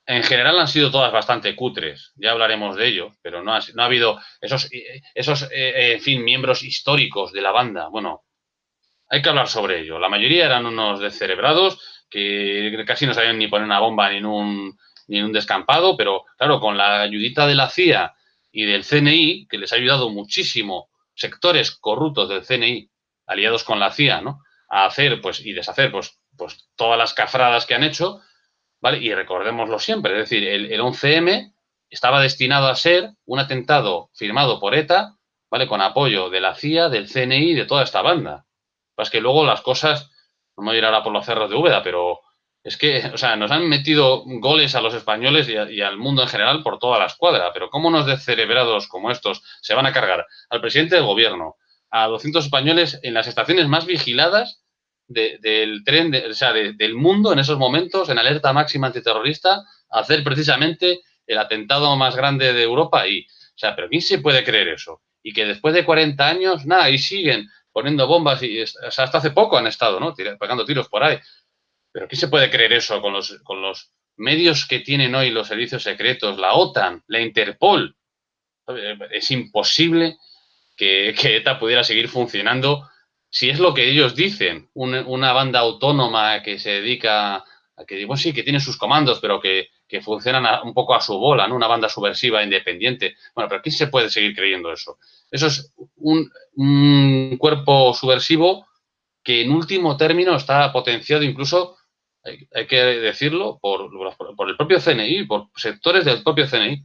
En general han sido todas bastante cutres, ya hablaremos de ello, pero no ha habido en fin, miembros históricos de la banda. Bueno, hay que hablar sobre ello. La mayoría eran unos descerebrados que casi no sabían ni poner una bomba ni en un descampado, pero claro, con la ayudita de la CIA y del CNI, que les ha ayudado muchísimo, sectores corruptos del CNI, aliados con la CIA, ¿no? A hacer pues y deshacer pues todas las cafradas que han hecho, ¿vale? Y recordémoslo siempre, es decir, el 11M estaba destinado a ser un atentado firmado por ETA, ¿vale? Con apoyo de la CIA, del CNI y de toda esta banda. Es que luego las cosas, no me voy a ir ahora por los cerros de Úbeda, pero es que, o sea, nos han metido goles a los españoles y al mundo en general por toda la escuadra, pero ¿cómo unos descerebrados como estos se van a cargar al presidente del gobierno, a 200 españoles en las estaciones más vigiladas del tren, o sea, del mundo en esos momentos, en alerta máxima antiterrorista, a hacer precisamente el atentado más grande de Europa? Y, o sea, ¿pero quién se puede creer eso? Y que después de 40 años, nada, y siguen poniendo bombas y, o sea, hasta hace poco han estado, ¿no? Pegando tiros por ahí. Pero ¿quién se puede creer eso con los medios que tienen hoy los servicios secretos, la OTAN, la Interpol? Es imposible que ETA pudiera seguir funcionando si es lo que ellos dicen, una banda autónoma que se dedica a que, bueno, sí, que tiene sus comandos, pero que funcionan un poco a su bola, ¿no? Una banda subversiva independiente. Bueno, pero ¿quién se puede seguir creyendo eso? Eso es un cuerpo subversivo que en último término está potenciado incluso, hay que decirlo, por el propio CNI, por sectores del propio CNI.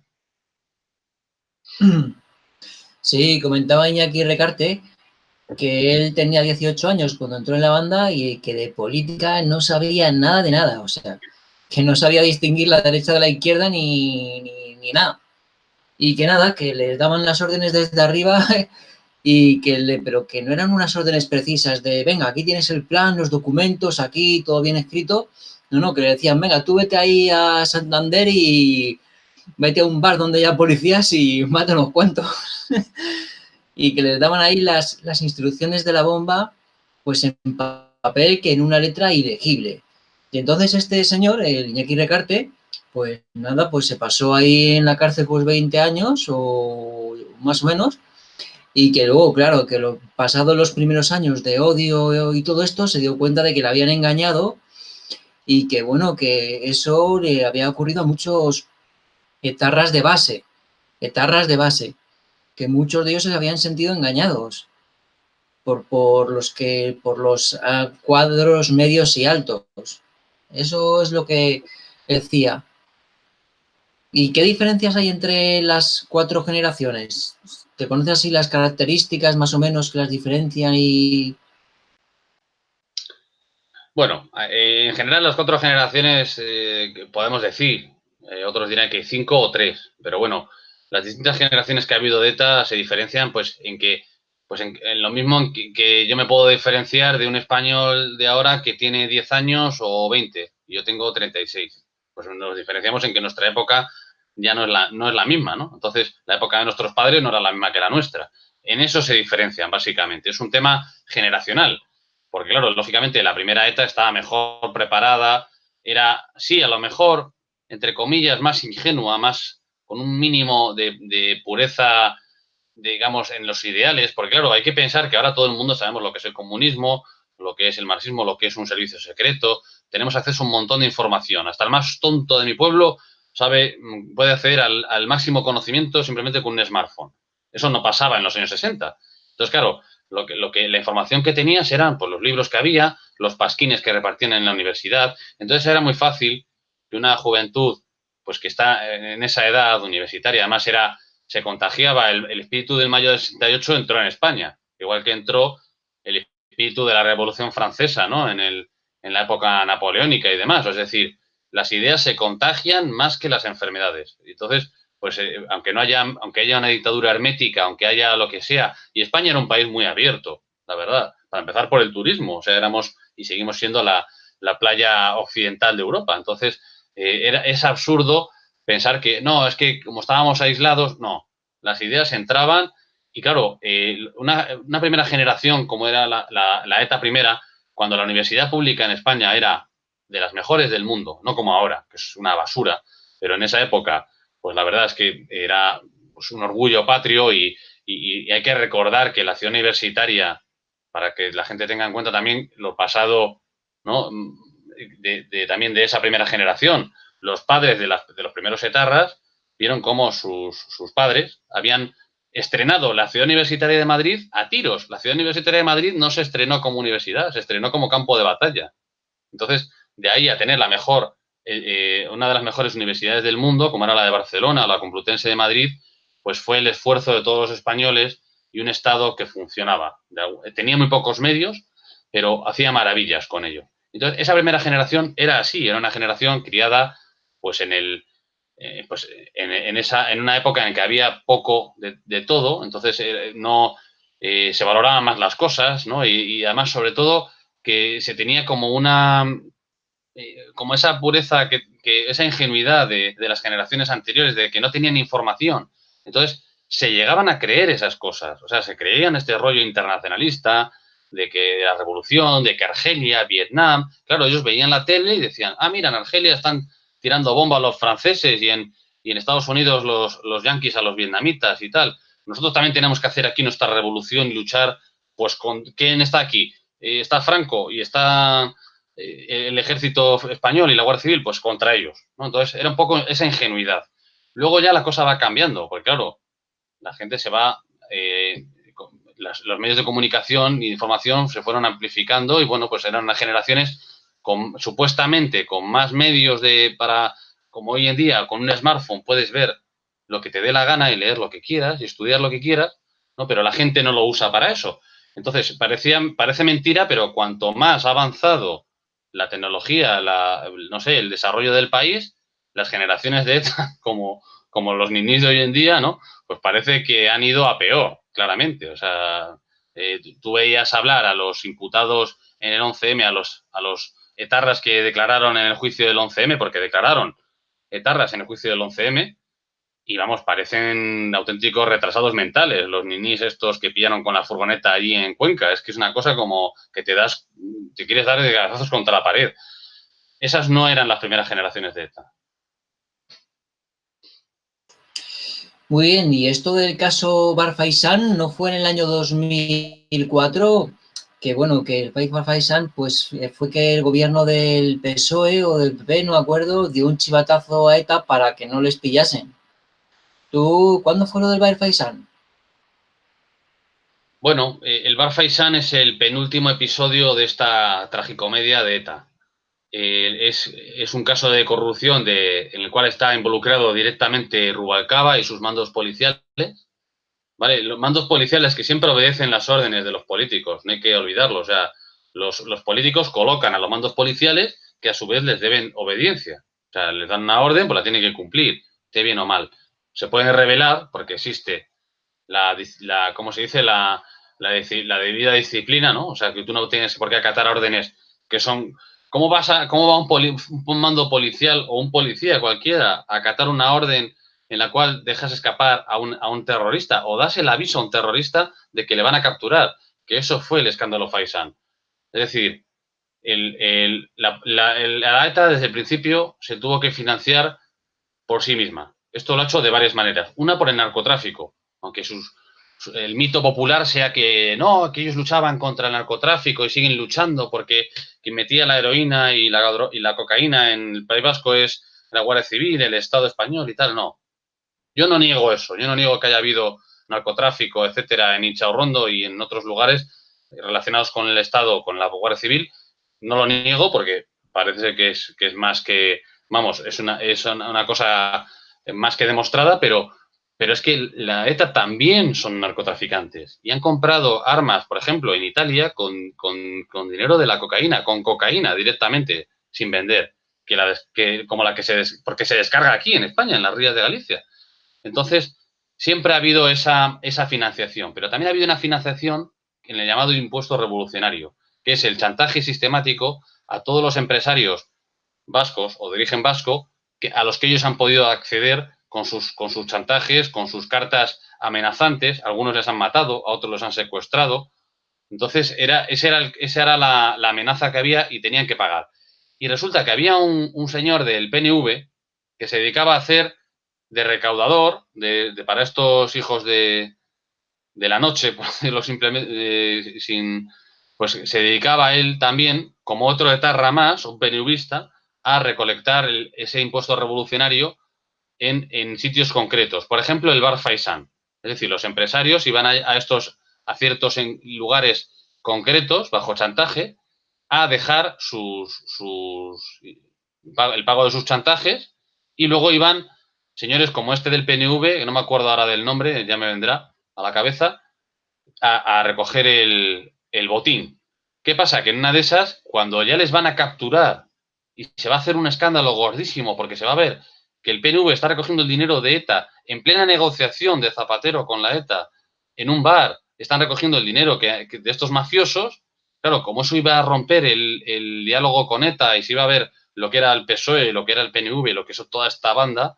Sí, comentaba Iñaki Recarte que él tenía 18 años cuando entró en la banda y que de política no sabía nada de nada, o sea, que no sabía distinguir la derecha de la izquierda ni nada. Y que nada, que les daban las órdenes desde arriba y pero que no eran unas órdenes precisas de, venga, aquí tienes el plan, los documentos, aquí todo bien escrito. No, no, que le decían, venga, tú vete ahí a Santander y vete a un bar donde haya policías y mate unos cuantos. Y que les daban ahí las instrucciones de la bomba, pues en papel que en una letra ilegible. Y entonces este señor, el Iñaki Recarte, pues nada, pues se pasó ahí en la cárcel pues 20 años o más o menos, y que luego, claro, que pasados los primeros años de odio y todo esto, se dio cuenta de que le habían engañado y que, bueno, que eso le había ocurrido a muchos etarras de base, que muchos de ellos se habían sentido engañados por los cuadros medios y altos. Eso es lo que decía. ¿Y qué diferencias hay entre las 4 generaciones? ¿Te conoces así las características más o menos que las diferencian y...? Bueno, en general las 4 generaciones, podemos decir, otros dirán que 5 o 3, pero bueno, las distintas generaciones que ha habido de ETA se diferencian pues en que, pues en lo mismo que yo me puedo diferenciar de un español de ahora que tiene 10 años o 20, y yo tengo 36. Pues nos diferenciamos en que en nuestra época no es la misma, ¿no? Entonces, la época de nuestros padres no era la misma que la nuestra. En eso se diferencian, básicamente. Es un tema generacional. Porque, claro, lógicamente la primera ETA estaba mejor preparada, era, sí, a lo mejor, entre comillas, más ingenua, más con un mínimo de pureza, digamos, en los ideales, porque claro, hay que pensar que ahora todo el mundo sabemos lo que es el comunismo, lo que es el marxismo, lo que es un servicio secreto, tenemos acceso a un montón de información. Hasta el más tonto de mi pueblo sabe, puede acceder al máximo conocimiento simplemente con un smartphone. Eso no pasaba en los años 60. Entonces, claro, la información que tenías eran pues, los libros que había, los pasquines que repartían en la universidad. Entonces era muy fácil que una juventud, pues que está en esa edad universitaria, además se contagiaba el espíritu del mayo del 68, entró en España, igual que entró el espíritu de la Revolución Francesa, ¿no? En la época napoleónica y demás. Es decir, las ideas se contagian más que las enfermedades. Entonces, pues aunque haya una dictadura hermética, aunque haya lo que sea, y España era un país muy abierto, la verdad, para empezar por el turismo, o sea, éramos y seguimos siendo la playa occidental de Europa. Entonces, es absurdo pensar que, no, es que como estábamos aislados, no, las ideas entraban y claro, una primera generación como era la ETA primera, cuando la universidad pública en España era de las mejores del mundo, no como ahora, que es una basura, pero en esa época, pues la verdad es que era pues, un orgullo patrio y hay que recordar que la ciudad universitaria, para que la gente tenga en cuenta también lo pasado, ¿no? También de esa primera generación, los padres de los primeros etarras vieron cómo sus padres habían estrenado la Ciudad Universitaria de Madrid a tiros. La Ciudad Universitaria de Madrid no se estrenó como universidad, se estrenó como campo de batalla. Entonces, de ahí a tener una de las mejores universidades del mundo, como era la de Barcelona o la Complutense de Madrid, pues fue el esfuerzo de todos los españoles y un Estado que funcionaba. Tenía muy pocos medios, pero hacía maravillas con ello. Entonces, esa primera generación era así, era una generación criada pues en una época en que había poco de todo, entonces no se valoraban más las cosas, ¿no? Y además, sobre todo, que se tenía como esa pureza, esa ingenuidad de las generaciones anteriores, de que no tenían información. Entonces, se llegaban a creer esas cosas, o sea, se creían este rollo internacionalista de que la revolución, de que Argelia, Vietnam, claro, ellos veían la tele y decían, mira, en Argelia están tirando bomba a los franceses y en Estados Unidos los yanquis a los vietnamitas y tal. Nosotros también tenemos que hacer aquí nuestra revolución y luchar, pues, ¿con quién está aquí? Está Franco y está el ejército español y la Guardia Civil, pues contra ellos, ¿no? Entonces era un poco esa ingenuidad. Luego ya la cosa va cambiando, porque claro, la gente se va, los medios de comunicación y de información se fueron amplificando y bueno, pues eran unas generaciones supuestamente con más medios como hoy en día, con un smartphone puedes ver lo que te dé la gana y leer lo que quieras y estudiar lo que quieras, ¿no? Pero la gente no lo usa para eso. Entonces, parece mentira, pero cuanto más ha avanzado la tecnología, no sé, el desarrollo del país, las generaciones de ETA, como los ninis de hoy en día, ¿no? Pues parece que han ido a peor, claramente. O sea, tú veías hablar a los imputados en el 11M, a los etarras que declararon en el juicio del 11M, porque declararon etarras en el juicio del 11M, y vamos, parecen auténticos retrasados mentales, los ninis estos que pillaron con la furgoneta allí en Cuenca. Es que es una cosa como que te quieres dar de cabezazos contra la pared. Esas no eran las primeras generaciones de ETA. Muy bien, y esto del caso Barfaisán no fue en el año 2004, que bueno, que el país Barfaisán, pues fue que el gobierno del PSOE o del PP, no me acuerdo, dio un chivatazo a ETA para que no les pillasen. ¿Tú cuándo fue lo del Barfaisán? Bueno, el Bar Faisán es el penúltimo episodio de esta tragicomedia de ETA. Es un caso de corrupción en el cual está involucrado directamente Rubalcaba y sus mandos policiales. ¿Vale? Los mandos policiales que siempre obedecen las órdenes de los políticos, no hay que olvidarlo. O sea, los políticos colocan a los mandos policiales que a su vez les deben obediencia. O sea, les dan una orden, pues la tienen que cumplir, esté bien o mal. Se pueden revelar porque existe ¿cómo se dice? La debida disciplina, ¿no? O sea, que tú no tienes por qué acatar órdenes que son... ¿Cómo va un mando policial o un policía cualquiera a acatar una orden en la cual dejas escapar a un terrorista o das el aviso a un terrorista de que le van a capturar, que eso fue el escándalo Faisan. Es decir, la ETA desde el principio se tuvo que financiar por sí misma. Esto lo ha hecho de varias maneras. Una, por el narcotráfico, aunque el mito popular sea que no, que ellos luchaban contra el narcotráfico y siguen luchando porque quien metía la heroína y la cocaína en el País Vasco es la Guardia Civil, el Estado español y tal. No. Yo no niego eso. Yo no niego que haya habido narcotráfico, etcétera, en Inchaurrondo y en otros lugares relacionados con el Estado, con la Guardia Civil. No lo niego porque parece que es más que, vamos, es una cosa más que demostrada, pero es que la ETA también son narcotraficantes y han comprado armas, por ejemplo, en Italia con dinero de la cocaína, con cocaína directamente, sin vender, como la que porque se descarga aquí en España, en las rías de Galicia. Entonces, siempre ha habido esa financiación, pero también ha habido una financiación en el llamado impuesto revolucionario, que es el chantaje sistemático a todos los empresarios vascos o de origen vasco a los que ellos han podido acceder con sus chantajes, con sus cartas amenazantes. Algunos les han matado, a otros los han secuestrado. Entonces, esa era la amenaza que había y tenían que pagar. Y resulta que había un señor del PNV que se dedicaba a hacer de recaudador para estos hijos de la noche, por decirlo simplemente, pues se dedicaba él también, como otro etarra más, un PNVista, a recolectar ese impuesto revolucionario en sitios concretos. Por ejemplo, el bar Faisán. Es decir, los empresarios iban a ciertos lugares concretos, bajo chantaje, a dejar el pago de sus chantajes y luego iban señores como este del PNV, que no me acuerdo ahora del nombre, ya me vendrá a la cabeza, a recoger el botín. ¿Qué pasa? Que en una de esas, cuando ya les van a capturar y se va a hacer un escándalo gordísimo porque se va a ver que el PNV está recogiendo el dinero de ETA en plena negociación de Zapatero con la ETA en un bar, están recogiendo el dinero de estos mafiosos, claro, como eso iba a romper el diálogo con ETA y se iba a ver lo que era el PSOE, lo que era el PNV, lo que es toda esta banda,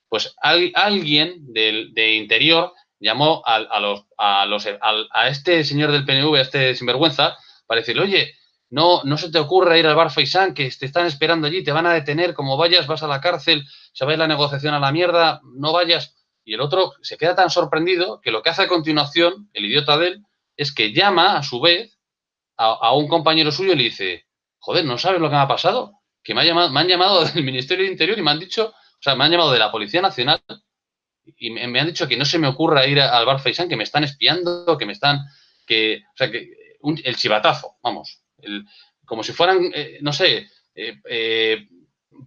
pues alguien de Interior llamó a este señor del PNV, a este sinvergüenza, para decirle, oye, no se te ocurra ir al bar Faisán, que te están esperando allí, te van a detener, como vayas vas a la cárcel, se va a ir la negociación a la mierda, no vayas. Y el otro se queda tan sorprendido que lo que hace a continuación, el idiota de él, es que llama a su vez a un compañero suyo y le dice, joder, ¿no sabes lo que me ha pasado? Que me han llamado del Ministerio de Interior y me han dicho, o sea, me han llamado de la Policía Nacional y me han dicho que no se me ocurra ir al bar Faisán, que me están espiando, que me están, el chivatazo, vamos, como si fueran, no sé,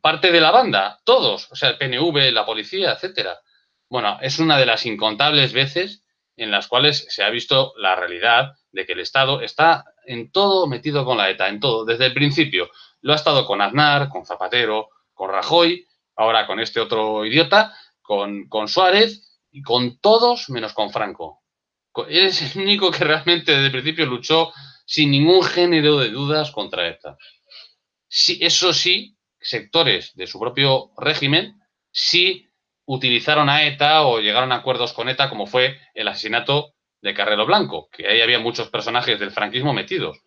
parte de la banda, todos, o sea, el PNV, la policía, etcétera. Bueno, es una de las incontables veces en las cuales se ha visto la realidad de que el Estado está en todo metido con la ETA, en todo, desde el principio. Lo ha estado con Aznar, con Zapatero, con Rajoy, ahora con este otro idiota, con Suárez y con todos menos con Franco. Es el único que realmente desde el principio luchó sin ningún género de dudas contra ETA. Sí, eso sí, sectores de su propio régimen sí utilizaron a ETA o llegaron a acuerdos con ETA, como fue el asesinato de Carrero Blanco, que ahí había muchos personajes del franquismo metidos.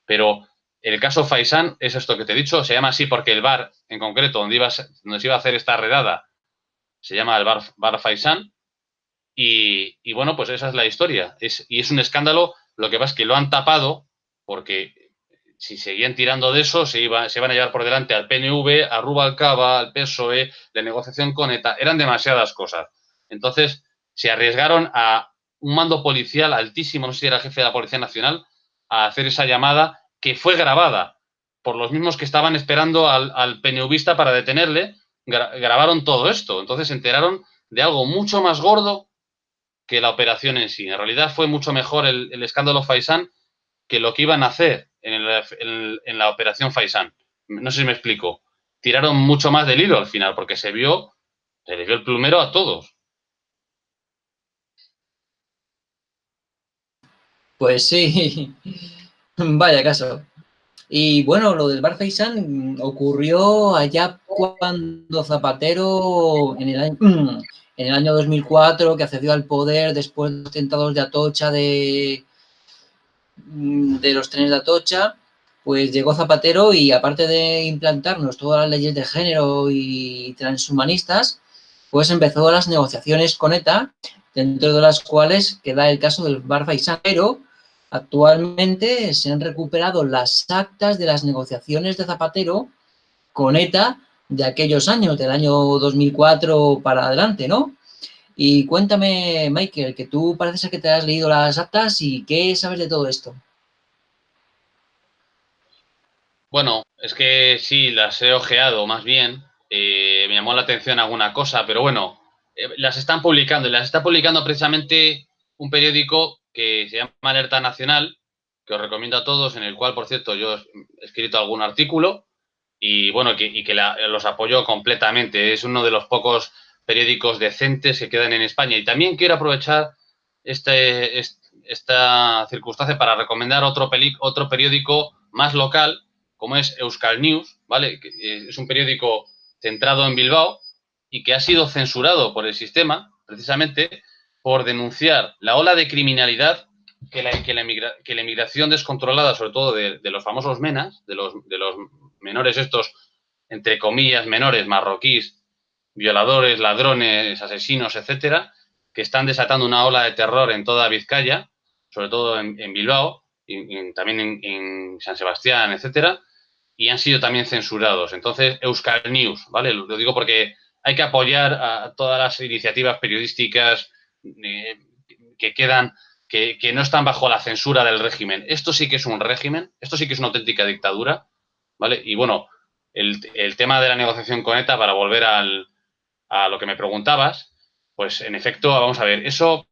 Pero el caso Faisán es esto que te he dicho, se llama así porque el bar en concreto donde se iba a hacer esta redada se llama el bar Faisán y bueno, pues esa es la historia. Y es un escándalo, lo que pasa es que lo han tapado porque si seguían tirando de eso, se van a llevar por delante al PNV, a Rubalcaba, al PSOE, de negociación con ETA. Eran demasiadas cosas. Entonces, se arriesgaron a un mando policial altísimo, no sé si era jefe de la Policía Nacional, a hacer esa llamada que fue grabada por los mismos que estaban esperando al PNVista para detenerle. Grabaron todo esto. Entonces se enteraron de algo mucho más gordo que la operación en sí. En realidad fue mucho mejor el escándalo Faisán que lo que iban a hacer en la operación Faisán. No sé si me explico. Tiraron mucho más del hilo al final, porque se les vio el plumero a todos. Pues sí, vaya caso. Y bueno, lo del bar Faisán ocurrió allá cuando Zapatero, en el año 2004, que accedió al poder después de los atentados de Atocha, de los trenes de Atocha, pues llegó Zapatero y aparte de implantarnos todas las leyes de género y transhumanistas, pues empezó las negociaciones con ETA, dentro de las cuales queda el caso del Bar Faisán. Pero actualmente se han recuperado las actas de las negociaciones de Zapatero con ETA de aquellos años, del año 2004 para adelante, ¿no? Y cuéntame, Michael, que tú parece ser que te has leído las actas y ¿qué sabes de todo esto? Bueno, es que sí, las he ojeado más bien. Me llamó la atención alguna cosa, pero bueno, las están publicando y las está publicando precisamente un periódico que se llama Alerta Nacional, que os recomiendo a todos, en el cual, por cierto, yo he escrito algún artículo y bueno, los apoyo completamente. Es uno de los pocos periódicos decentes que quedan en España. Y también quiero aprovechar esta circunstancia para recomendar otro periódico más local, como es Euskal News, ¿vale? Es un periódico centrado en Bilbao y que ha sido censurado por el sistema, precisamente por denunciar la ola de criminalidad que la inmigración descontrolada, sobre todo de los famosos menas, de los menores estos, entre comillas, menores marroquíes, violadores, ladrones, asesinos, etcétera, que están desatando una ola de terror en toda Vizcaya, sobre todo en Bilbao, y también en San Sebastián, etcétera, y han sido también censurados. Entonces, Euskal News, ¿vale? Lo digo porque hay que apoyar a todas las iniciativas periodísticas que quedan, que no están bajo la censura del régimen. Esto sí que es un régimen, esto sí que es una auténtica dictadura, ¿vale? Y bueno, el tema de la negociación con ETA, para volver a lo que me preguntabas, pues en efecto, vamos a ver, eso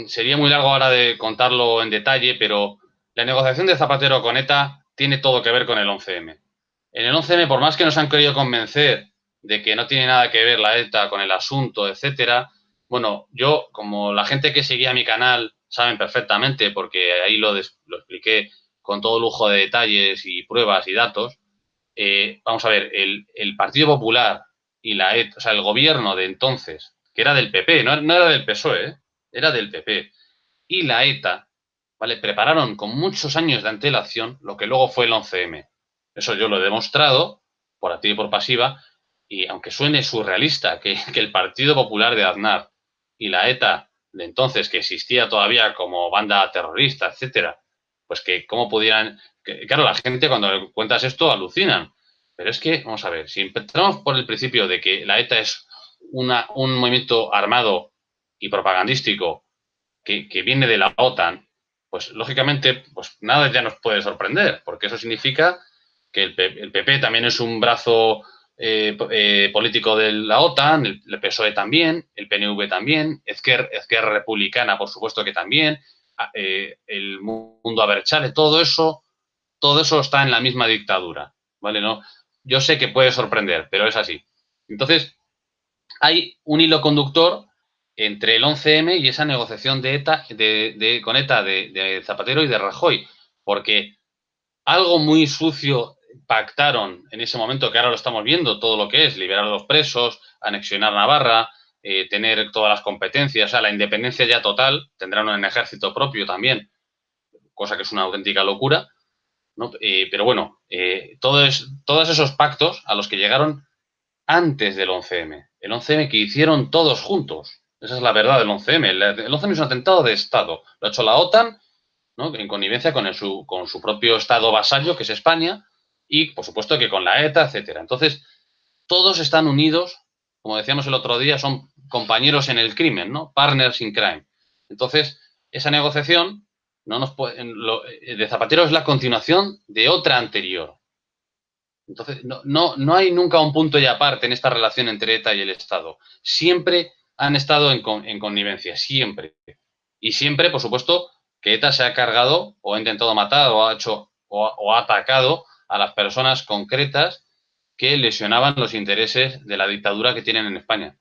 sería muy largo ahora de contarlo en detalle, pero la negociación de Zapatero con ETA tiene todo que ver con el 11M. En el 11M, por más que nos han querido convencer de que no tiene nada que ver la ETA con el asunto, etcétera, bueno, yo, como la gente que seguía mi canal saben perfectamente, porque ahí lo expliqué con todo lujo de detalles y pruebas y datos, vamos a ver, el Partido Popular y la ETA, o sea, el gobierno de entonces, que era del PP, no era del PSOE, era del PP, y la ETA, ¿vale? Prepararon con muchos años de antelación lo que luego fue el 11M. Eso yo lo he demostrado, por activa y por pasiva, y aunque suene surrealista que el Partido Popular de Aznar y la ETA de entonces, que existía todavía como banda terrorista, etcétera, pues que cómo pudieran... claro, la gente cuando cuentas esto alucinan. Pero es que, vamos a ver, si empezamos por el principio de que la ETA es un movimiento armado y propagandístico que viene de la OTAN, pues lógicamente pues nada ya nos puede sorprender, porque eso significa que el PP también es un brazo político de la OTAN, el PSOE también, el PNV también, Esquerra Republicana, por supuesto que también, el Mundo Abertzale, todo eso está en la misma dictadura, ¿vale? ¿No? Yo sé que puede sorprender, pero es así. Entonces, hay un hilo conductor entre el 11M y esa negociación de ETA, con ETA de Zapatero y de Rajoy, porque algo muy sucio pactaron en ese momento, que ahora lo estamos viendo, todo lo que es liberar a los presos, anexionar Navarra, tener todas las competencias, o sea, la independencia ya total, tendrán un ejército propio también, cosa que es una auténtica locura, ¿no? Pero bueno, todos esos pactos a los que llegaron antes del 11M. El 11M que hicieron todos juntos. Esa es la verdad del 11M. El 11M es un atentado de Estado. Lo ha hecho la OTAN, ¿no? En connivencia con su propio Estado vasallo, que es España, y por supuesto que con la ETA, etcétera. Entonces, todos están unidos, como decíamos el otro día, son compañeros en el crimen, ¿no? Partners in crime. Entonces, esa negociación de Zapatero es la continuación de otra anterior. Entonces, no hay nunca un punto y aparte en esta relación entre ETA y el Estado. Siempre han estado en connivencia, siempre. Y siempre, por supuesto, que ETA se ha cargado o ha intentado matar o ha hecho o ha atacado a las personas concretas que lesionaban los intereses de la dictadura que tienen en España.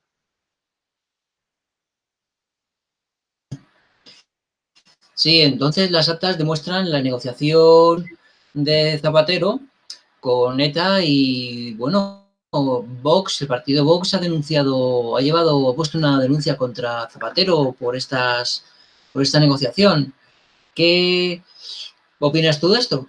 Sí, entonces las actas demuestran la negociación de Zapatero con ETA y, bueno, Vox, el partido Vox ha denunciado, ha puesto una denuncia contra Zapatero por esta negociación. ¿Qué opinas tú de esto?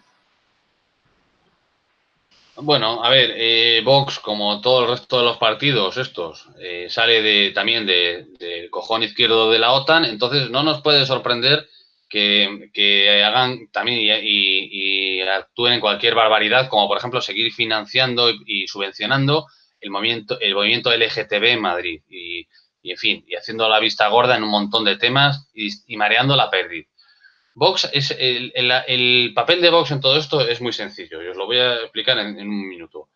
Bueno, a ver, Vox, como todo el resto de los partidos estos, sale también del cojón izquierdo de la OTAN, entonces no nos puede sorprender que hagan también y actúen en cualquier barbaridad, como por ejemplo seguir financiando y subvencionando el movimiento LGTB en Madrid en fin, y haciendo la vista gorda en un montón de temas y mareando la perdiz. Vox es el papel de Vox en todo esto es muy sencillo y os lo voy a explicar en un minuto.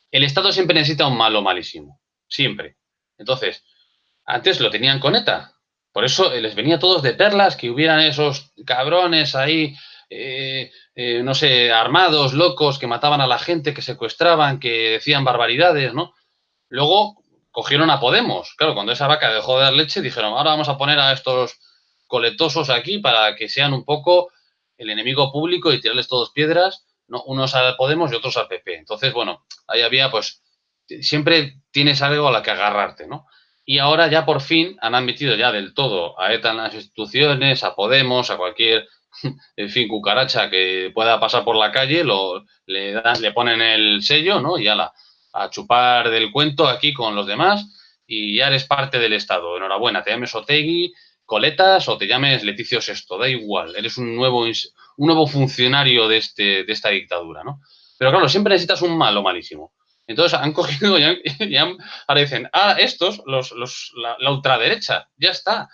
El Estado siempre necesita un malo malísimo, siempre. Entonces, antes lo tenían con ETA, por eso les venía a todos de perlas que hubieran esos cabrones ahí, no sé, armados, locos, que mataban a la gente, que secuestraban, que decían barbaridades, ¿no? Luego cogieron a Podemos. Claro, cuando esa vaca dejó de dar leche, dijeron, ahora vamos a poner a estos coletosos aquí para que sean un poco el enemigo público y tirarles todos piedras, ¿no? Unos al Podemos y otros al PP. Entonces, bueno, ahí había, pues, siempre tienes algo a la que agarrarte, ¿no? Y ahora ya por fin han admitido ya del todo a ETA en las instituciones, a Podemos, a cualquier, en fin, cucaracha que pueda pasar por la calle, le ponen el sello, ¿no? Y ala, a chupar del cuento aquí con los demás y ya eres parte del Estado. Enhorabuena, te llames Otegi, Coletas o te llames Leticio Sesto, da igual, eres un nuevo funcionario de esta dictadura, ¿no? Pero claro, siempre necesitas un malo malísimo. Entonces han cogido ahora dicen, estos, la ultraderecha, ya está,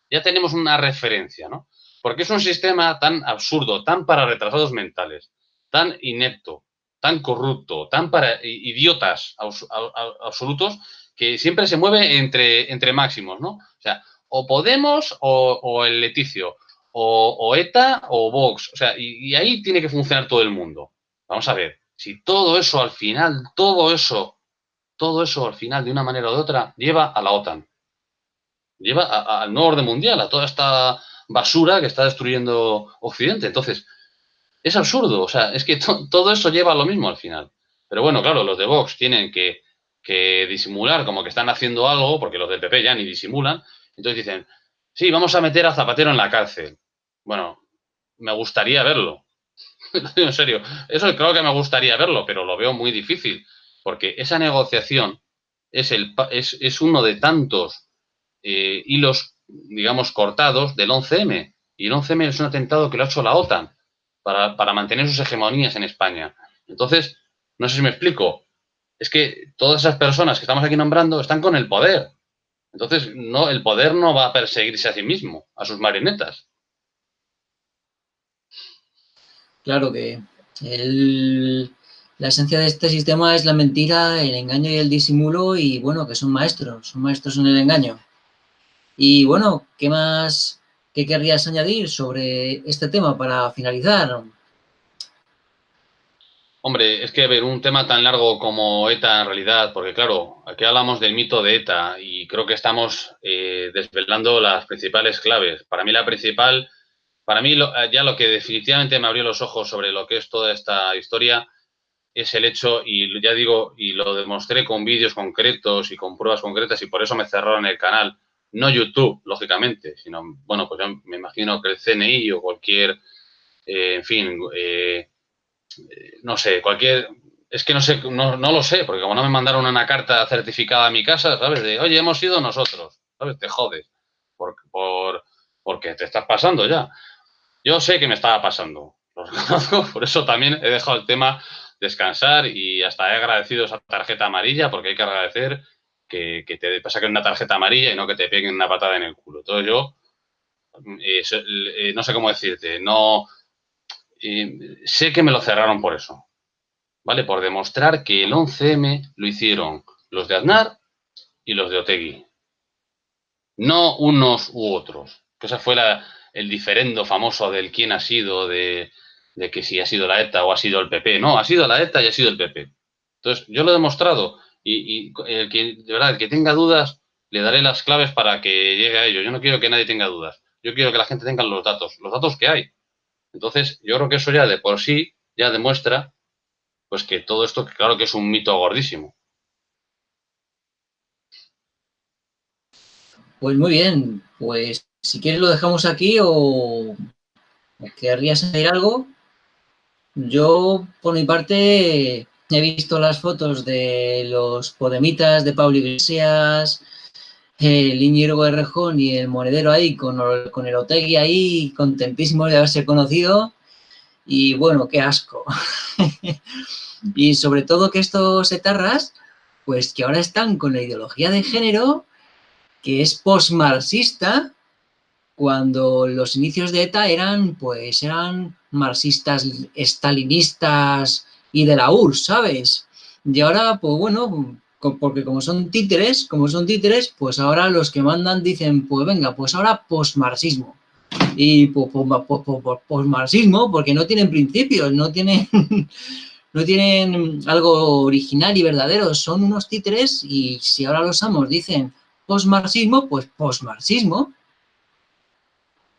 ya tenemos una referencia, ¿no? Porque es un sistema tan absurdo, tan para retrasados mentales, tan inepto, tan corrupto, tan para idiotas absolutos, que siempre se mueve entre máximos, ¿no? O sea, o Podemos o el Leticio, o ETA o Vox, o sea, y ahí tiene que funcionar todo el mundo. Vamos a ver, si todo eso al final, todo eso al final, de una manera o de otra, lleva a la OTAN, lleva al nuevo orden mundial, a toda esta basura que está destruyendo Occidente. Entonces, es absurdo, o sea, es que todo eso lleva a lo mismo al final. Pero bueno, claro, los de Vox tienen que disimular como que están haciendo algo, porque los del PP ya ni disimulan. Entonces dicen, sí, vamos a meter a Zapatero en la cárcel. Bueno, me gustaría verlo. En serio, eso creo que me gustaría verlo, pero lo veo muy difícil, porque esa negociación es uno de tantos hilos, digamos, cortados del 11M. Y el 11M es un atentado que lo ha hecho la OTAN para mantener sus hegemonías en España. Entonces, no sé si me explico. Es que todas esas personas que estamos aquí nombrando están con el poder. Entonces, no, el poder no va a perseguirse a sí mismo, a sus marionetas. Claro que la esencia de este sistema es la mentira, el engaño y el disimulo y bueno, que son maestros en el engaño. Y bueno, qué querrías añadir sobre este tema para finalizar? Hombre, es que, a ver, un tema tan largo como ETA en realidad, porque claro, aquí hablamos del mito de ETA y creo que estamos desvelando las principales claves. Para mí la principal, ya lo que definitivamente me abrió los ojos sobre lo que es toda esta historia es el hecho, y ya digo, y lo demostré con vídeos concretos y con pruebas concretas y por eso me cerraron el canal. No YouTube, lógicamente, sino, bueno, pues yo me imagino que el CNI o cualquier, en fin, no sé, es que no sé, no lo sé, porque como no me mandaron una carta certificada a mi casa, ¿sabes? De, oye, hemos sido nosotros, ¿sabes? Te jodes, porque te estás pasando ya. Yo sé que me estaba pasando, lo reconozco, por eso también he dejado el tema descansar y hasta he agradecido esa tarjeta amarilla, porque hay que agradecer que te saquen una tarjeta amarilla y no que te peguen una patada en el culo. Entonces yo, no sé cómo decirte, no, sé que me lo cerraron por eso. ¿Vale? Por demostrar que el 11M lo hicieron los de Aznar y los de Otegi, no unos u otros. Que esa fue el diferendo famoso del quién ha sido, de que si ha sido la ETA o ha sido el PP. No, ha sido la ETA y ha sido el PP. Entonces, yo lo he demostrado y de verdad, el que tenga dudas, le daré las claves para que llegue a ello. Yo no quiero que nadie tenga dudas. Yo quiero que la gente tenga los datos que hay. Entonces, yo creo que eso ya de por sí ya demuestra pues que todo esto, claro que es un mito gordísimo. Pues muy bien, pues si quieres lo dejamos aquí o querrías añadir algo. Yo, por mi parte, he visto las fotos de los podemitas de Pablo Iglesias, el Íñigo Errejón y el Monedero ahí, con el Otegi ahí, contentísimos de haberse conocido. Y bueno, qué asco. Y sobre todo que estos etarras, pues que ahora están con la ideología de género, que es posmarxista, cuando los inicios de ETA eran marxistas, estalinistas y de la URSS, ¿sabes? Y ahora, pues bueno, porque como son títeres, pues ahora los que mandan dicen, pues venga, pues ahora posmarxismo. Y posmarxismo, porque no tienen principios, no tienen, no tienen algo original y verdadero, son unos títeres y si ahora los amos dicen posmarxismo, pues posmarxismo.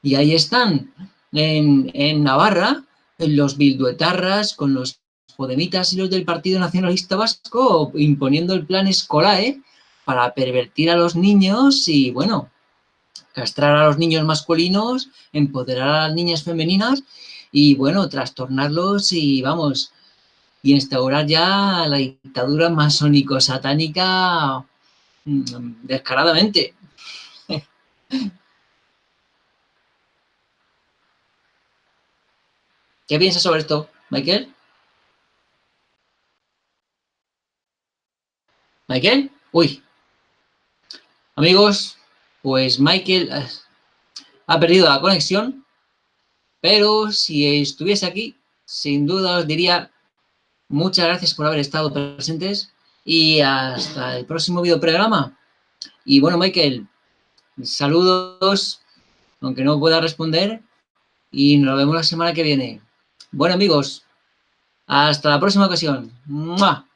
Y ahí están, en Navarra, los bilduetarras con los podemitas y los del Partido Nacionalista Vasco imponiendo el plan Escolae para pervertir a los niños y, bueno, castrar a los niños masculinos, empoderar a las niñas femeninas y, bueno, trastornarlos y, vamos, y instaurar ya la dictadura masónico-satánica descaradamente. ¿Qué piensas sobre esto, Michael? ¿Michael? Uy, amigos, pues Michael ha perdido la conexión, pero si estuviese aquí, sin duda os diría muchas gracias por haber estado presentes y hasta el próximo videoprograma. Y bueno, Michael, saludos, aunque no pueda responder, y nos vemos la semana que viene. Bueno, amigos, hasta la próxima ocasión. ¡Mua!